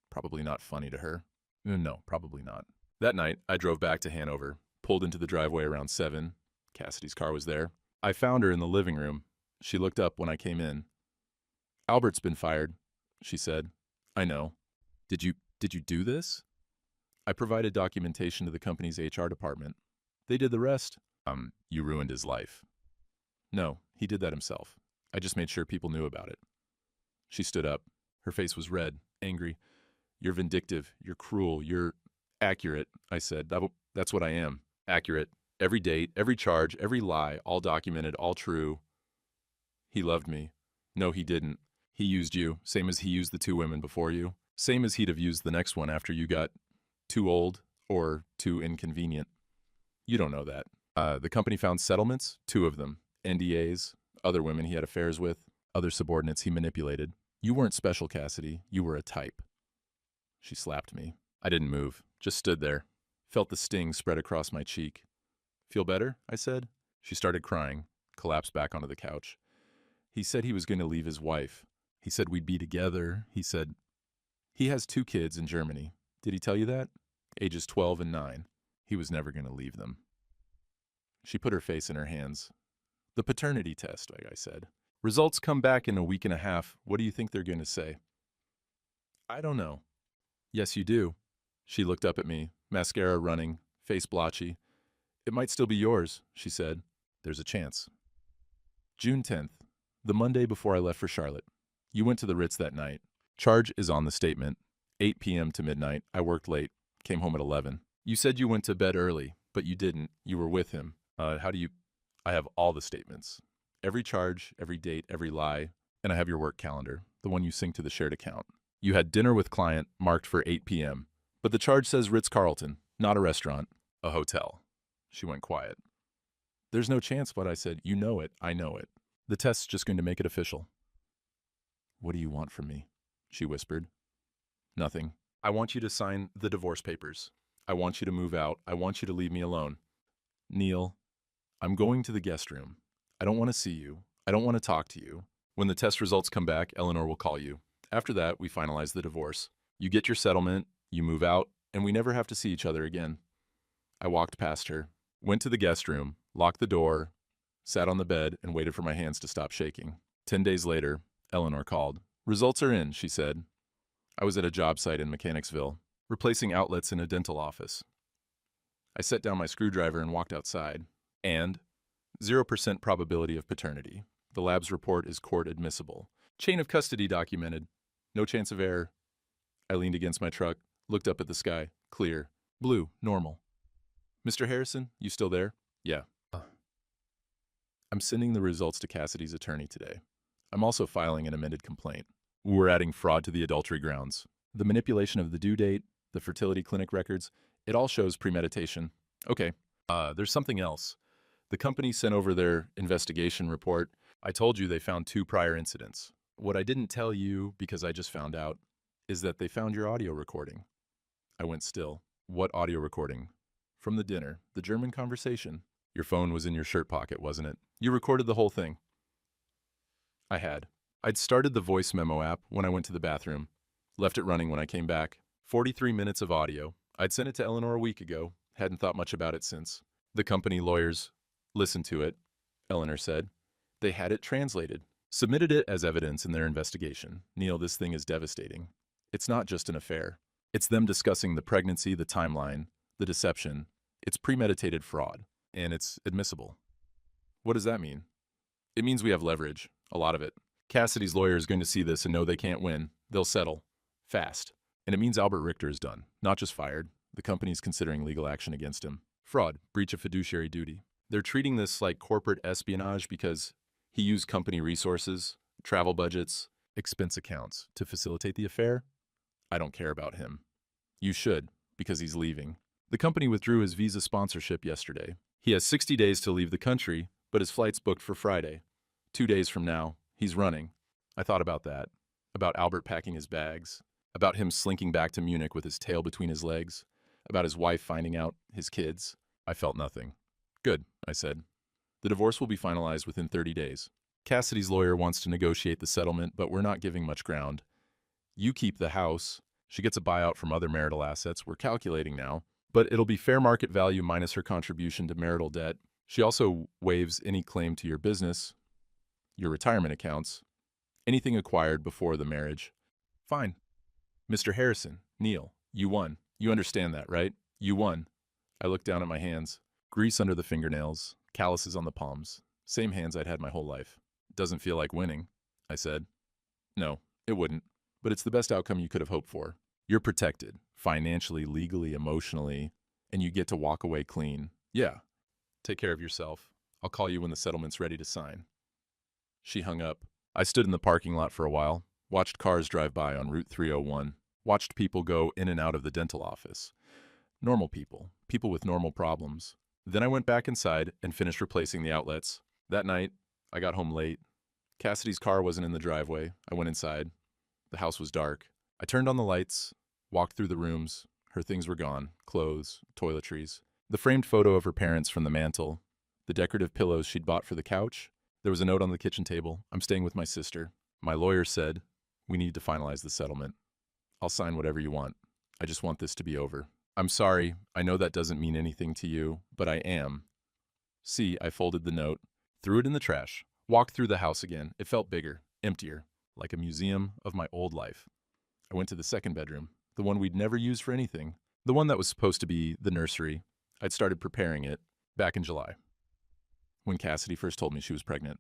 Probably not funny to her. No, probably not. That night, I drove back to Hanover, pulled into the driveway around 7. Cassidy's car was there. I found her in the living room. She looked up when I came in. Albert's been fired, she said. I know. Did you do this? I provided documentation to the company's HR department. They did the rest. You ruined his life. No, he did that himself. I just made sure people knew about it. She stood up. Her face was red, angry. You're vindictive. You're cruel. You're accurate, I said. That's what I am. Accurate. Every date, every charge, every lie, all documented, all true. He loved me. No, he didn't. He used you, same as he used the 2 women before you. Same as he'd have used the next one after you got too old or too inconvenient. You don't know that. The company found settlements, 2 of them. NDAs, other women he had affairs with, other subordinates he manipulated. You weren't special, Cassidy. You were a type. She slapped me. I didn't move, just stood there. Felt the sting spread across my cheek. Feel better? I said. She started crying, collapsed back onto the couch. He said he was going to leave his wife. He said we'd be together. He said he has 2 kids in Germany. Did he tell you that? Ages 12 and 9. He was never going to leave them. She put her face in her hands. The paternity test, like I said. Results come back in a week and a half. What do you think they're going to say? I don't know. Yes, you do. She looked up at me, mascara running, face blotchy. It might still be yours, she said. There's a chance. June 10th, the Monday before I left for Charlotte. You went to the Ritz that night. Charge is on the statement. 8 p.m. to midnight. I worked late. Came home at 11. You said you went to bed early, but you didn't. You were with him. How do you... I have all the statements. Every charge, every date, every lie, and I have your work calendar, the one you sync to the shared account. You had dinner with client marked for 8 p.m., but the charge says Ritz-Carlton, not a restaurant, a hotel. She went quiet. There's no chance, but I said, you know it, I know it. The test's just going to make it official. What do you want from me? She whispered. Nothing. I want you to sign the divorce papers. I want you to move out. I want you to leave me alone. Neil, I'm going to the guest room. I don't want to see you. I don't want to talk to you. When the test results come back, Eleanor will call you. After that, we finalize the divorce. You get your settlement, you move out, and we never have to see each other again. I walked past her, went to the guest room, locked the door, sat on the bed, and waited for my hands to stop shaking. 10 days later, Eleanor called. Results are in, she said. I was at a job site in Mechanicsville, replacing outlets in a dental office. I set down my screwdriver and walked outside. And 0% probability of paternity. The lab's report is court admissible. Chain of custody documented. No chance of error. I leaned against my truck, looked up at the sky. Clear. Blue. Normal. Mr. Harrison, you still there? Yeah. I'm sending the results to Cassidy's attorney today. I'm also filing an amended complaint. We're adding fraud to the adultery grounds. The manipulation of the due date, the fertility clinic records, it all shows premeditation. Okay. There's something else. The company sent over their investigation report. I told you they found 2 prior incidents. What I didn't tell you, because I just found out, is that they found your audio recording. I went still. What audio recording? From the dinner, the German conversation. Your phone was in your shirt pocket, wasn't it? You recorded the whole thing. I had. I'd started the voice memo app when I went to the bathroom. Left it running when I came back. 43 minutes of audio. I'd sent it to Eleanor a week ago. Hadn't thought much about it since. The company lawyers listened to it, Eleanor said. They had it translated. Submitted it as evidence in their investigation. Neil, this thing is devastating. It's not just an affair. It's them discussing the pregnancy, the timeline, the deception. It's premeditated fraud, and it's admissible. What does that mean? It means we have leverage, a lot of it. Cassidy's lawyer is going to see this and know they can't win. They'll settle. Fast. And it means Albert Richter is done. Not just fired. The company's considering legal action against him. Fraud, breach of fiduciary duty. They're treating this like corporate espionage because he used company resources, travel budgets, expense accounts to facilitate the affair. I don't care about him. You should, because he's leaving. The company withdrew his visa sponsorship yesterday. He has 60 days to leave the country, but his flight's booked for Friday. 2 days from now, he's running. I thought about that. About Albert packing his bags. About him slinking back to Munich with his tail between his legs. About his wife finding out, his kids. I felt nothing. Good, I said. The divorce will be finalized within 30 days. Cassidy's lawyer wants to negotiate the settlement, but we're not giving much ground. You keep the house. She gets a buyout from other marital assets. We're calculating now. But it'll be fair market value minus her contribution to marital debt. She also waives any claim to your business, your retirement accounts, anything acquired before the marriage. Fine. Mr. Harrison, Neil, you won. You understand that, right? You won. I looked down at my hands. Grease under the fingernails, calluses on the palms. Same hands I'd had my whole life. Doesn't feel like winning, I said. No, it wouldn't. But it's the best outcome you could have hoped for. You're protected, financially, legally, emotionally, and you get to walk away clean. Yeah. Take care of yourself. I'll call you when the settlement's ready to sign. She hung up. I stood in the parking lot for a while, watched cars drive by on Route 301, watched people go in and out of the dental office. Normal people, people with normal problems. Then I went back inside and finished replacing the outlets. That night, I got home late. Cassidy's car wasn't in the driveway. I went inside. The house was dark. I turned on the lights, walked through the rooms. Her things were gone. Clothes, toiletries. The framed photo of her parents from the mantel. The decorative pillows she'd bought for the couch. There was a note on the kitchen table. I'm staying with my sister. My lawyer said, we need to finalize the settlement. I'll sign whatever you want. I just want this to be over. I'm sorry. I know that doesn't mean anything to you, but I am. See, I folded the note, threw it in the trash, walked through the house again. It felt bigger, emptier, like a museum of my old life. I went to the second bedroom, the one we'd never used for anything, the one that was supposed to be the nursery. I'd started preparing it back in July, when Cassidy first told me she was pregnant.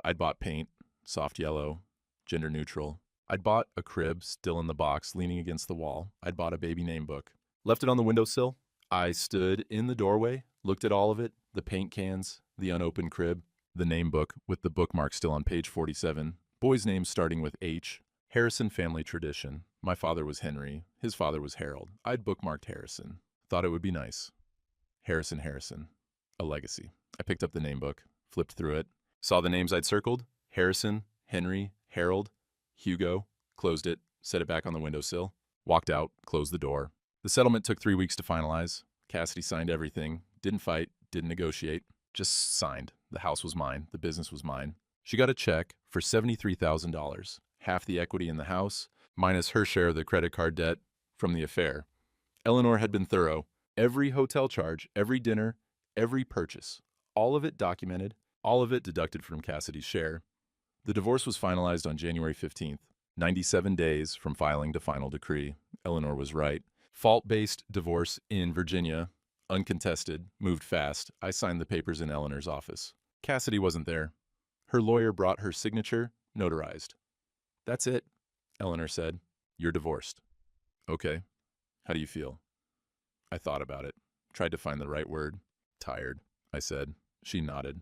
I'd bought paint, soft yellow, gender neutral. I'd bought a crib still in the box, leaning against the wall. I'd bought a baby name book. Left it on the windowsill. I stood in the doorway, looked at all of it, the paint cans, the unopened crib, the name book with the bookmark still on page 47, boy's name starting with H, Harrison family tradition. My father was Henry, his father was Harold. I'd bookmarked Harrison. Thought it would be nice. Harrison, a legacy. I picked up the name book, flipped through it, saw the names I'd circled, Harrison, Henry, Harold, Hugo, closed it, set it back on the windowsill, walked out, closed the door. The settlement took 3 weeks to finalize. Cassidy signed everything, didn't fight, didn't negotiate, just signed. The house was mine, the business was mine. She got a check for $73,000, half the equity in the house, minus her share of the credit card debt from the affair. Eleanor had been thorough. Every hotel charge, every dinner, every purchase, all of it documented, all of it deducted from Cassidy's share. The divorce was finalized on January 15th, 97 days from filing to final decree. Eleanor was right. Fault-based divorce in Virginia, uncontested, moved fast. I signed the papers in Eleanor's office. Cassidy wasn't there. Her lawyer brought her signature, notarized. That's it, Eleanor said. You're divorced. Okay. How do you feel? I thought about it, tried to find the right word. Tired, I said. She nodded.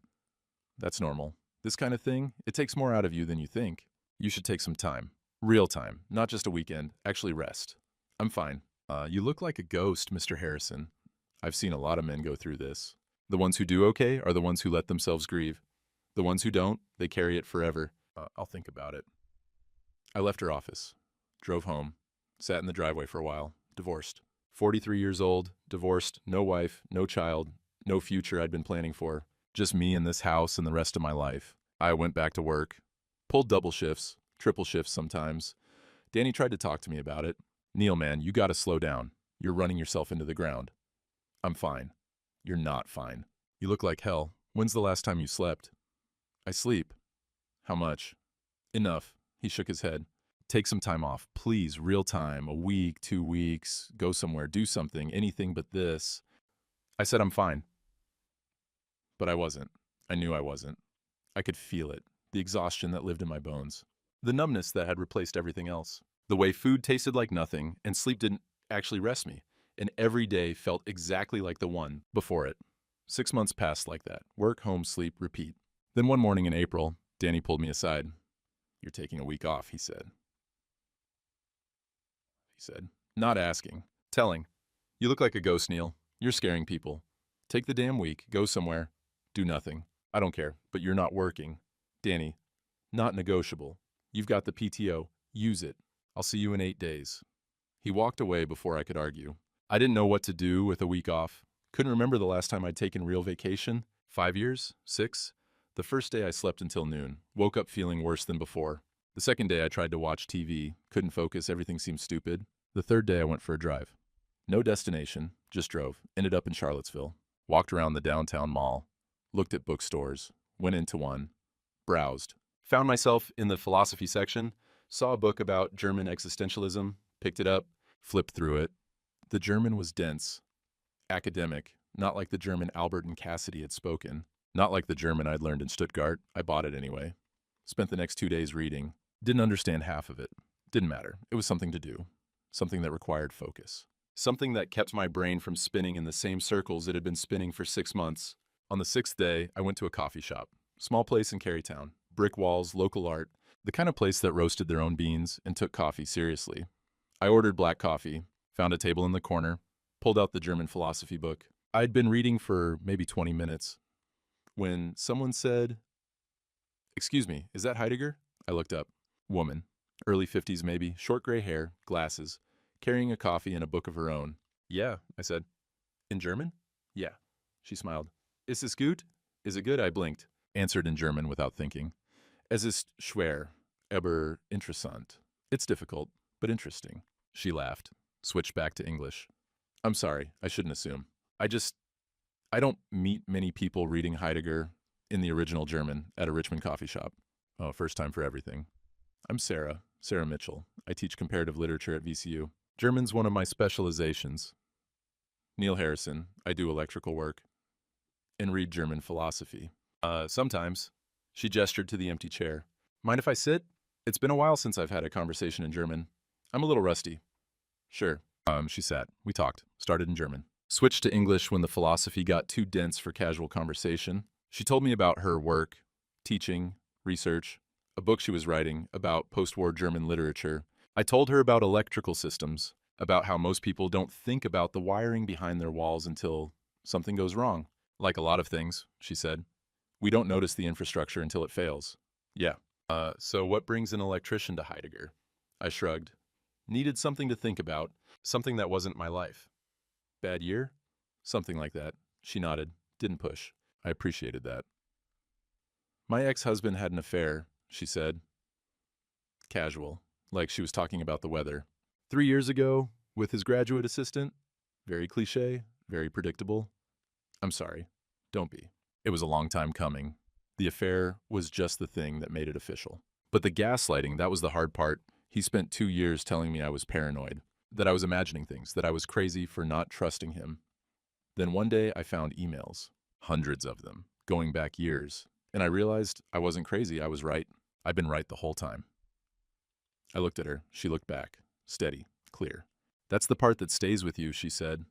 That's normal. This kind of thing, it takes more out of you than you think. You should take some time. Real time, not just a weekend. Actually rest. I'm fine. You look like a ghost, Mr. Harrison. I've seen a lot of men go through this. The ones who do okay are the ones who let themselves grieve. The ones who don't, they carry it forever. I'll think about it. I left her office, drove home, sat in the driveway for a while, divorced. 43 years old, divorced, no wife, no child, no future I'd been planning for. Just me in this house and the rest of my life. I went back to work, pulled double shifts, triple shifts sometimes. Danny tried to talk to me about it. Neil, man, you gotta slow down. You're running yourself into the ground. I'm fine. You're not fine. You look like hell. When's the last time you slept? I sleep. How much? Enough. He shook his head. Take some time off. Please, real time. A week, 2 weeks. Go somewhere. Do something. Anything but this. I said I'm fine. But I wasn't. I knew I wasn't. I could feel it. The exhaustion that lived in my bones. The numbness that had replaced everything else. The way food tasted like nothing and sleep didn't actually rest me. and every day felt exactly like the one before it. 6 months passed like that. Work, home, sleep, repeat. Then one morning in April, Danny pulled me aside. "You're taking a week off," he said. Not asking. Telling. "You look like a ghost, Neil. You're scaring people. Take the damn week, go somewhere, do nothing. I don't care, but you're not working. Danny, not negotiable. You've got the PTO. Use it. I'll see you in 8 days." He walked away before I could argue. I didn't know what to do with a week off. Couldn't remember the last time I'd taken real vacation. 5 years? 6? The first day I slept until noon. Woke up feeling worse than before. The second day I tried to watch TV. Couldn't focus, everything seemed stupid. The third day I went for a drive. No destination, just drove. Ended up in Charlottesville. Walked around the downtown mall. Looked at bookstores. Went into one. Browsed. Found myself in the philosophy section. Saw a book about German existentialism. Picked it up. Flipped through it. The German was dense. Academic. Not like the German Albert and Cassidy had spoken. Not like the German I'd learned in Stuttgart. I bought it anyway. Spent the next 2 days reading. Didn't understand half of it. Didn't matter. It was something to do. Something that required focus. Something that kept my brain from spinning in the same circles it had been spinning for 6 months. On the 6th day, I went to a coffee shop. Small place in Carytown. Brick walls, local art. The kind of place that roasted their own beans and took coffee seriously. I ordered black coffee. Found a table in the corner. Pulled out the German philosophy book. I'd been reading for maybe 20 minutes. When someone said, "Excuse me, is that Heidegger?" I looked up. Woman. Early 50s maybe, short gray hair, glasses, carrying a coffee and a book of her own. "Yeah," I said. "In German?" "Yeah." She smiled. "Ist es gut?" "Is it good?" I blinked. Answered in German without thinking. "Es ist schwer, aber interessant." It's difficult, but interesting. She laughed. Switched back to English. "I'm sorry, I shouldn't assume. I don't meet many people reading Heidegger in the original German at a Richmond coffee shop." Oh, first time for everything. "I'm Sarah Mitchell. I teach comparative literature at VCU. German's one of my specializations." "Neil Harrison. I do electrical work and read German philosophy." Sometimes." She gestured to the empty chair. "Mind if I sit? It's been a while since I've had a conversation in German. I'm a little rusty." "Sure." She sat. We talked. Started in German. Switched to English when the philosophy got too dense for casual conversation. She told me about her work, teaching, research, a book she was writing about post-war German literature. I told her about electrical systems, about how most people don't think about the wiring behind their walls until something goes wrong. "Like a lot of things," she said. "We don't notice the infrastructure until it fails." "Yeah. So what brings an electrician to Heidegger?" I shrugged. Needed something to think about, something that wasn't my life. "Bad year?" "Something like that." She nodded. Didn't push. I appreciated that. "My ex-husband had an affair," she said. Casual, like she was talking about the weather. 3 years ago, with his graduate assistant. Very cliché, very predictable. I'm sorry. Don't be. It was a long time coming. The affair was just the thing that made it official. But the gaslighting, that was the hard part. He spent 2 years telling me I was paranoid, that I was imagining things, that I was crazy for not trusting him. Then one day I found emails, hundreds of them, going back years, and I realized I wasn't crazy, I was right. I'd been right the whole time. I looked at her. She looked back, steady, clear. "That's the part that stays with you," she said.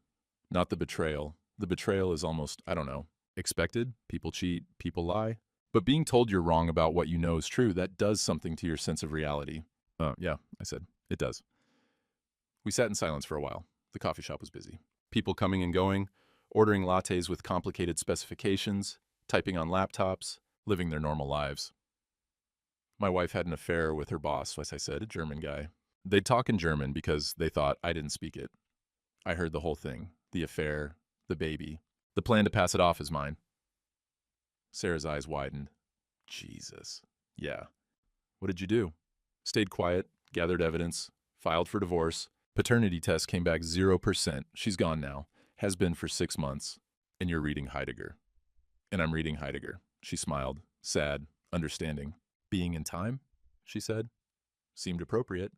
"Not the betrayal. The betrayal is almost, I don't know, expected. People cheat, people lie. But being told you're wrong about what you know is true, that does something to your sense of reality." Yeah," I said. "It does." We sat in silence for a while. The coffee shop was busy. People coming and going, ordering lattes with complicated specifications, typing on laptops, living their normal lives. "My wife had an affair with her boss," as I said, a German guy. They'd talk in German because they thought I didn't speak it. I heard the whole thing. The affair, the baby, the plan to pass it off as mine. Sarah's eyes widened. "Jesus." "Yeah." "What did you do?" "Stayed quiet, gathered evidence, filed for divorce. Paternity test came back 0%. She's gone now. Has been for 6 months. And you're reading Heidegger." "And I'm reading Heidegger." She smiled, sad, understanding. "Being in time?" she said. Seemed appropriate.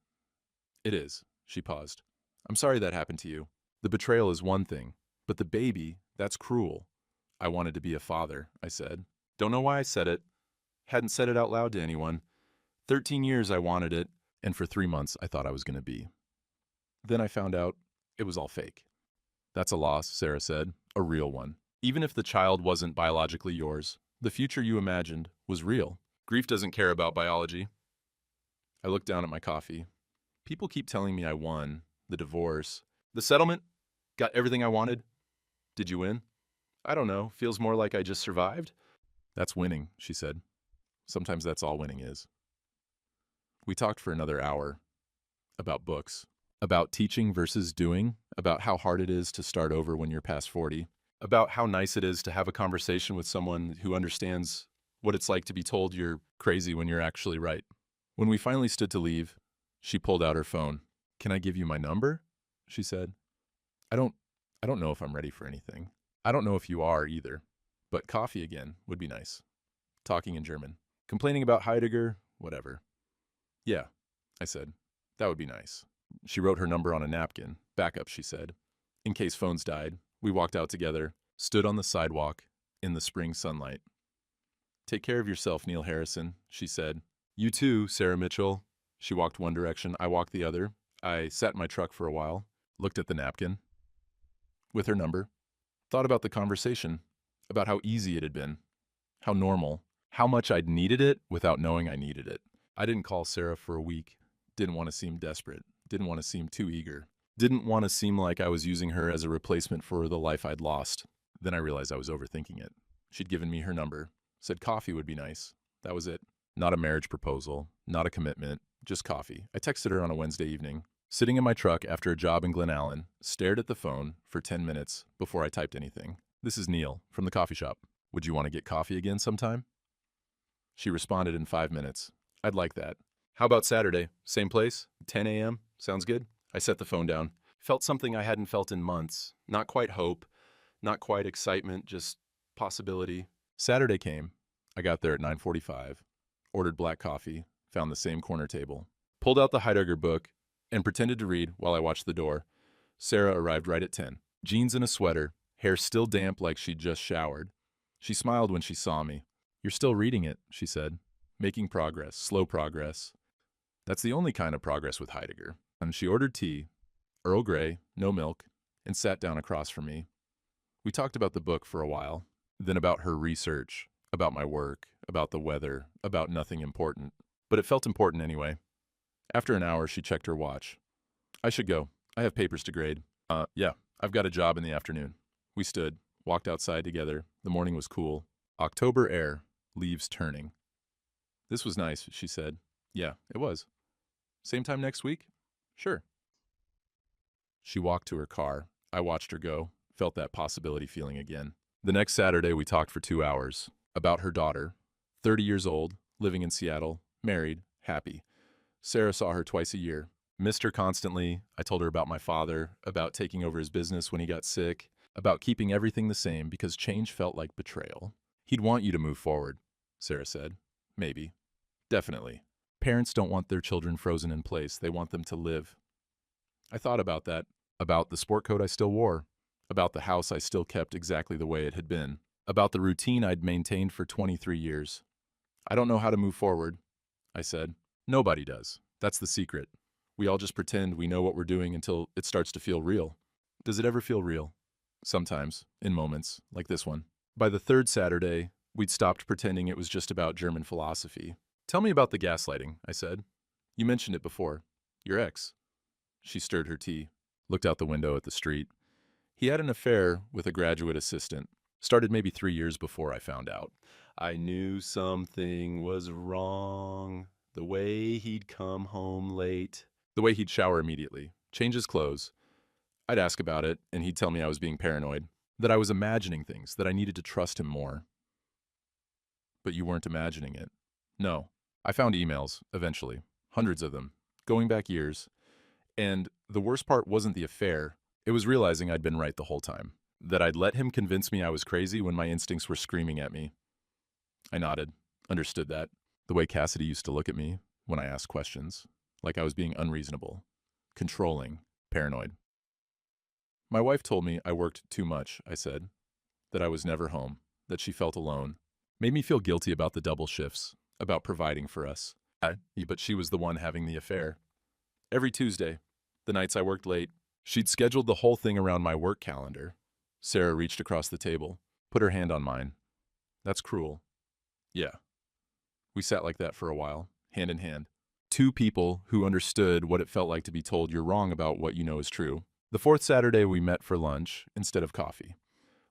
"It is." She paused. "I'm sorry that happened to you. The betrayal is one thing, but the baby, that's cruel." "I wanted to be a father," I said. Don't know why I said it. Hadn't said it out loud to anyone. 13 years I wanted it, and for 3 months I thought I was going to be. Then I found out it was all fake. That's a loss, Sarah said. A real one. Even if the child wasn't biologically yours, the future you imagined was real. Grief doesn't care about biology. I looked down at my coffee. People keep telling me I won. The divorce. The settlement? Got everything I wanted? Did you win? I don't know. Feels more like I just survived. That's winning, she said. Sometimes that's all winning is. We talked for another hour. About books. About teaching versus doing. About how hard it is to start over when you're past 40. About how nice it is to have a conversation with someone who understands what it's like to be told you're crazy when you're actually right. When we finally stood to leave, she pulled out her phone. Can I give you my number? She said. I don't know if I'm ready for anything. I don't know if you are either. But coffee again would be nice. Talking in German. Complaining about Heidegger, whatever. Yeah, I said. That would be nice. She wrote her number on a napkin. Backup, she said. In case phones died, we walked out together, stood on the sidewalk in the spring sunlight. Take care of yourself, Neil Harrison, she said. You too, Sarah Mitchell. She walked one direction, I walked the other. I sat in my truck for a while, looked at the napkin. With her number. Thought about the conversation, about how easy it had been, how normal, how much I'd needed it without knowing I needed it. I didn't call Sarah for a week. Didn't want to seem desperate. Didn't want to seem too eager. Didn't want to seem like I was using her as a replacement for the life I'd lost. Then I realized I was overthinking it. She'd given me her number, said coffee would be nice. That was it. Not a marriage proposal, not a commitment, just coffee. I texted her on a Wednesday evening. Sitting in my truck after a job in Glen Allen, stared at the phone for 10 minutes before I typed anything. This is Neil from the coffee shop. Would you want to get coffee again sometime? She responded in 5 minutes. I'd like that. How about Saturday? Same place? 10 a.m.? Sounds good? I set the phone down. Felt something I hadn't felt in months. Not quite hope, not quite excitement, just possibility. Saturday came. I got there at 9:45. Ordered black coffee, found the same corner table. Pulled out the Heidegger book and pretended to read while I watched the door. Sarah arrived right at 10. Jeans and a sweater, hair still damp like she'd just showered. She smiled when she saw me. You're still reading it, she said. Making progress, slow progress. That's the only kind of progress with Heidegger. And she ordered tea, Earl Grey, no milk, and sat down across from me. We talked about the book for a while, then about her research, about my work, about the weather, about nothing important. But it felt important anyway. After an hour, she checked her watch. I should go. I have papers to grade. Yeah, I've got a job in the afternoon. We stood, walked outside together. The morning was cool. October air, leaves turning. This was nice, she said. Yeah, it was. Same time next week? Sure. She walked to her car. I watched her go, felt that possibility feeling again. The next Saturday, we talked for 2 hours. About her daughter, 30 years old, living in Seattle, married, happy. Sarah saw her twice a year. Missed her constantly. I told her about my father, about taking over his business when he got sick, about keeping everything the same because change felt like betrayal. He'd want you to move forward, Sarah said. Maybe. Definitely. Parents don't want their children frozen in place. They want them to live. I thought about that, about the sport coat I still wore, about the house I still kept exactly the way it had been, about the routine I'd maintained for 23 years. I don't know how to move forward, I said. Nobody does. That's the secret. We all just pretend we know what we're doing until it starts to feel real. Does it ever feel real? Sometimes, in moments, like this one. By the third Saturday, we'd stopped pretending it was just about German philosophy. Tell me about the gaslighting, I said. You mentioned it before. Your ex. She stirred her tea, looked out the window at the street. He had an affair with a graduate assistant. Started maybe 3 years before I found out. I knew something was wrong. The way he'd come home late. The way he'd shower immediately. Change his clothes. I'd ask about it, and he'd tell me I was being paranoid. That I was imagining things, that I needed to trust him more. But you weren't imagining it. No. I found emails, eventually. Hundreds of them. Going back years. And the worst part wasn't the affair. It was realizing I'd been right the whole time. That I'd let him convince me I was crazy when my instincts were screaming at me. I nodded. Understood that. The way Cassidy used to look at me when I asked questions. Like I was being unreasonable. Controlling. Paranoid. My wife told me I worked too much, I said. That I was never home. That she felt alone. Made me feel guilty about the double shifts. About providing for us. But she was the one having the affair. Every Tuesday, the nights I worked late, She'd scheduled the whole thing around my work calendar. Sarah reached across the table, put her hand on mine. That's cruel. Yeah. We sat like that for a while, hand in hand. Two people who understood what it felt like to be told you're wrong about what you know is true. The fourth Saturday, we met for lunch instead of coffee.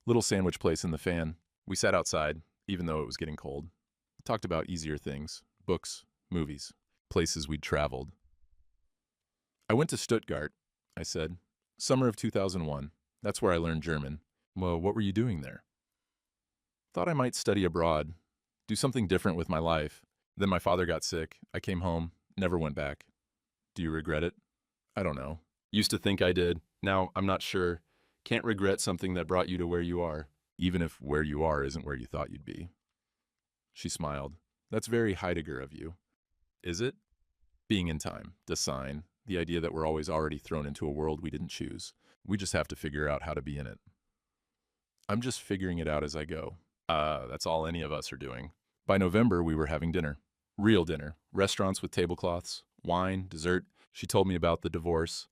Little sandwich place in the fan. We sat outside, even though it was getting cold. Talked about easier things, books, movies, places we'd traveled. I went to Stuttgart, I said. Summer of 2001. That's where I learned German. Well, what were you doing there? Thought I might study abroad, do something different with my life. Then my father got sick. I came home, never went back. Do you regret it? I don't know. Used to think I did. Now I'm not sure. Can't regret something that brought you to where you are, even if where you are isn't where you thought you'd be. She smiled. That's very Heidegger of you. Is it? Being in time, the sign, the idea that we're always already thrown into a world we didn't choose. We just have to figure out how to be in it. I'm just figuring it out as I go. That's all any of us are doing. By November, we were having dinner. Real dinner. Restaurants with tablecloths, wine, dessert. She told me about the divorce,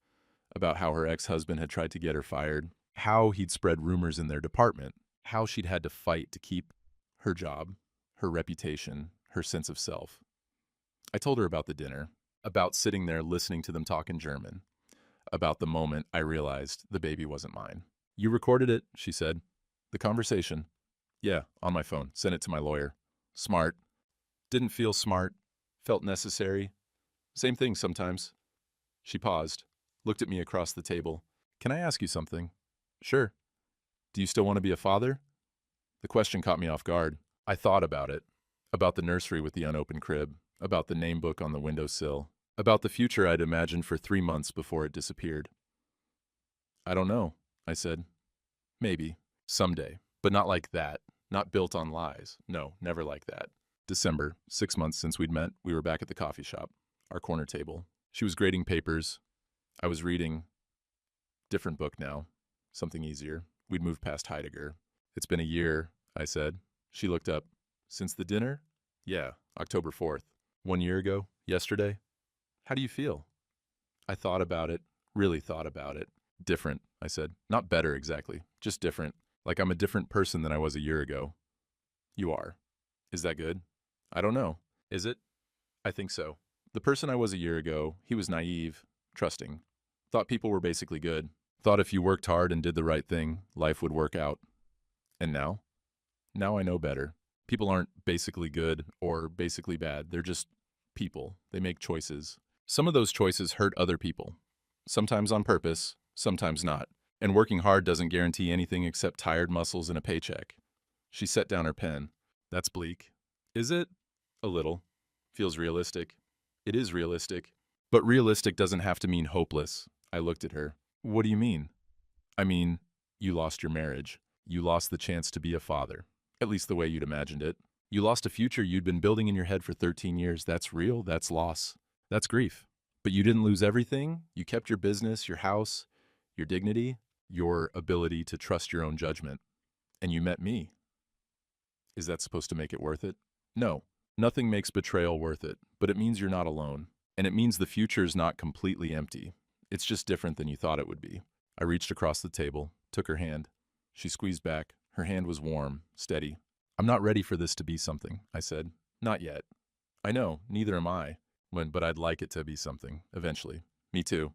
about how her ex-husband had tried to get her fired, how he'd spread rumors in their department, how she'd had to fight to keep her job, her reputation, her sense of self. I told her about the dinner, about sitting there listening to them talk in German, about the moment I realized the baby wasn't mine. You recorded it, she said. The conversation. Yeah, on my phone. Sent it to my lawyer. Smart. Didn't feel smart. Felt necessary. Same thing sometimes. She paused, looked at me across the table. Can I ask you something? Sure. Do you still want to be a father? The question caught me off guard. I thought about it. About the nursery with the unopened crib. About the name book on the windowsill. About the future I'd imagined for 3 months before it disappeared. I don't know, I said. Maybe. Someday. But not like that. Not built on lies. No, never like that. December, 6 months since we'd met, we were back at the coffee shop, our corner table. She was grading papers. I was reading. Different book now. Something easier. We'd moved past Heidegger. It's been a year, I said. She looked up. Since the dinner? Yeah, October 4th. 1 year ago? Yesterday? How do you feel? I thought about it. Really thought about it. Different, I said. Not better exactly. Just different. Like I'm a different person than I was a year ago. You are. Is that good? I don't know. Is it? I think so. The person I was a year ago, he was naive, trusting. Thought people were basically good. Thought if you worked hard and did the right thing, life would work out. And now? Now I know better. People aren't basically good or basically bad. They're just people. They make choices. Some of those choices hurt other people. Sometimes on purpose, sometimes not. And working hard doesn't guarantee anything except tired muscles and a paycheck. She set down her pen. That's bleak. Is it? A little. Feels realistic. It is realistic. But realistic doesn't have to mean hopeless. I looked at her. What do you mean? I mean, you lost your marriage. You lost the chance to be a father. At least the way you'd imagined it. You lost a future you'd been building in your head for 13 years. That's real. That's loss. That's grief. But you didn't lose everything. You kept your business, your house, your dignity, your ability to trust your own judgment. And you met me. Is that supposed to make it worth it? No. Nothing makes betrayal worth it, but it means you're not alone. And it means the future's not completely empty. It's just different than you thought it would be. I reached across the table, took her hand. She squeezed back. Her hand was warm, steady. I'm not ready for this to be something, I said. Not yet. I know, neither am I. But I'd like it to be something, eventually. Me too.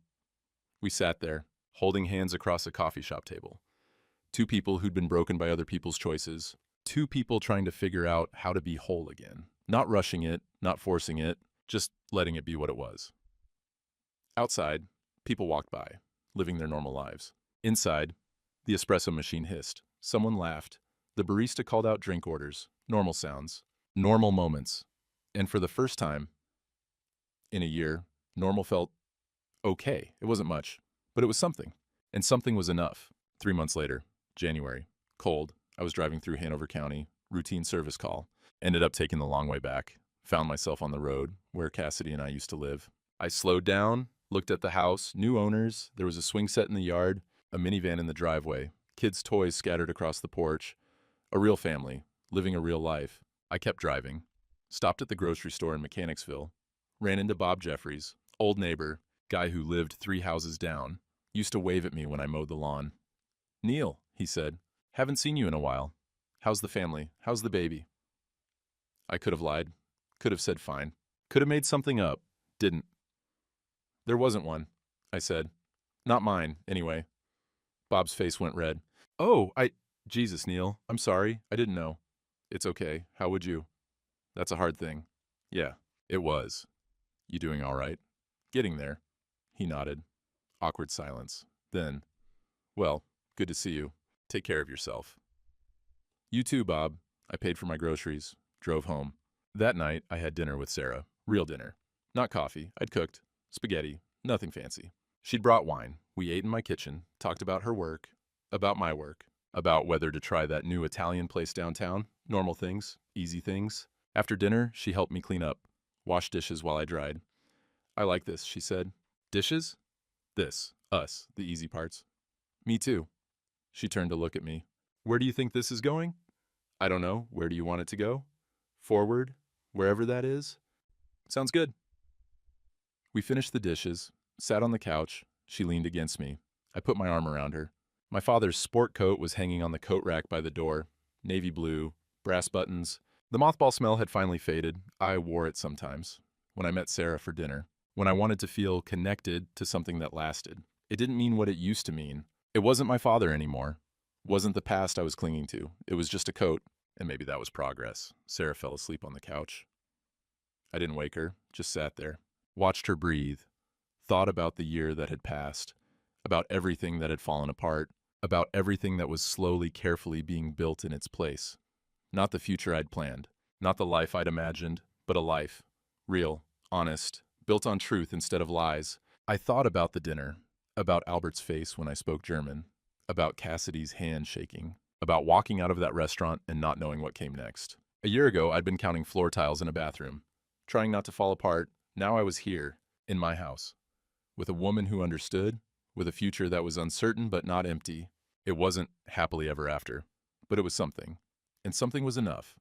We sat there, holding hands across a coffee shop table. Two people who'd been broken by other people's choices. Two people trying to figure out how to be whole again. Not rushing it, not forcing it, just letting it be what it was. Outside, people walked by, living their normal lives. Inside, the espresso machine hissed. Someone laughed. The barista called out drink orders. Normal sounds. Normal moments. And for the first time in a year, normal felt okay. It wasn't much, but it was something. And something was enough. 3 months later, January. Cold. I was driving through Hanover County. Routine service call. Ended up taking the long way back. Found myself on the road, where Cassidy and I used to live. I slowed down, looked at the house, new owners. There was a swing set in the yard, a minivan in the driveway, kids' toys scattered across the porch. A real family, living a real life. I kept driving. Stopped at the grocery store in Mechanicsville. Ran into Bob Jeffries, old neighbor, guy who lived 3 houses down. Used to wave at me when I mowed the lawn. "Neil," he said, "haven't seen you in a while. How's the family? How's the baby?" I could have lied. Could have said fine. Could have made something up. Didn't. "There wasn't one," I said. "Not mine, anyway." Bob's face went red. "Oh, Jesus, Neil. I'm sorry. I didn't know." "It's okay. How would you?" "That's a hard thing." "Yeah, it was." "You doing all right?" "Getting there." He nodded. Awkward silence. Then, "Well, good to see you. Take care of yourself." "You too, Bob." I paid for my groceries. Drove home. That night, I had dinner with Sarah. Real dinner. Not coffee. I'd cooked. Spaghetti. Nothing fancy. She'd brought wine. We ate in my kitchen, talked about her work, about my work, about whether to try that new Italian place downtown. Normal things. Easy things. After dinner, she helped me clean up. Wash dishes while I dried. "I like this," she said. "Dishes?" "This. Us. The easy parts." "Me too." She turned to look at me. "Where do you think this is going?" "I don't know. Where do you want it to go?" "Forward. Wherever that is." "Sounds good." We finished the dishes, sat on the couch. She leaned against me. I put my arm around her. My father's sport coat was hanging on the coat rack by the door. Navy blue, brass buttons. The mothball smell had finally faded. I wore it sometimes. When I met Sarah for dinner. When I wanted to feel connected to something that lasted. It didn't mean what it used to mean. It wasn't my father anymore. Wasn't the past I was clinging to. It was just a coat, and maybe that was progress. Sarah fell asleep on the couch. I didn't wake her, just sat there. Watched her breathe. Thought about the year that had passed. About everything that had fallen apart. About everything that was slowly, carefully being built in its place. Not the future I'd planned. Not the life I'd imagined, but a life. Real, honest, built on truth instead of lies. I thought about the dinner. About Albert's face when I spoke German. About Cassidy's hand shaking. About walking out of that restaurant and not knowing what came next. A year ago, I'd been counting floor tiles in a bathroom. Trying not to fall apart. Now I was here, in my house. With a woman who understood. With a future that was uncertain but not empty. It wasn't happily ever after. But it was something. And something was enough.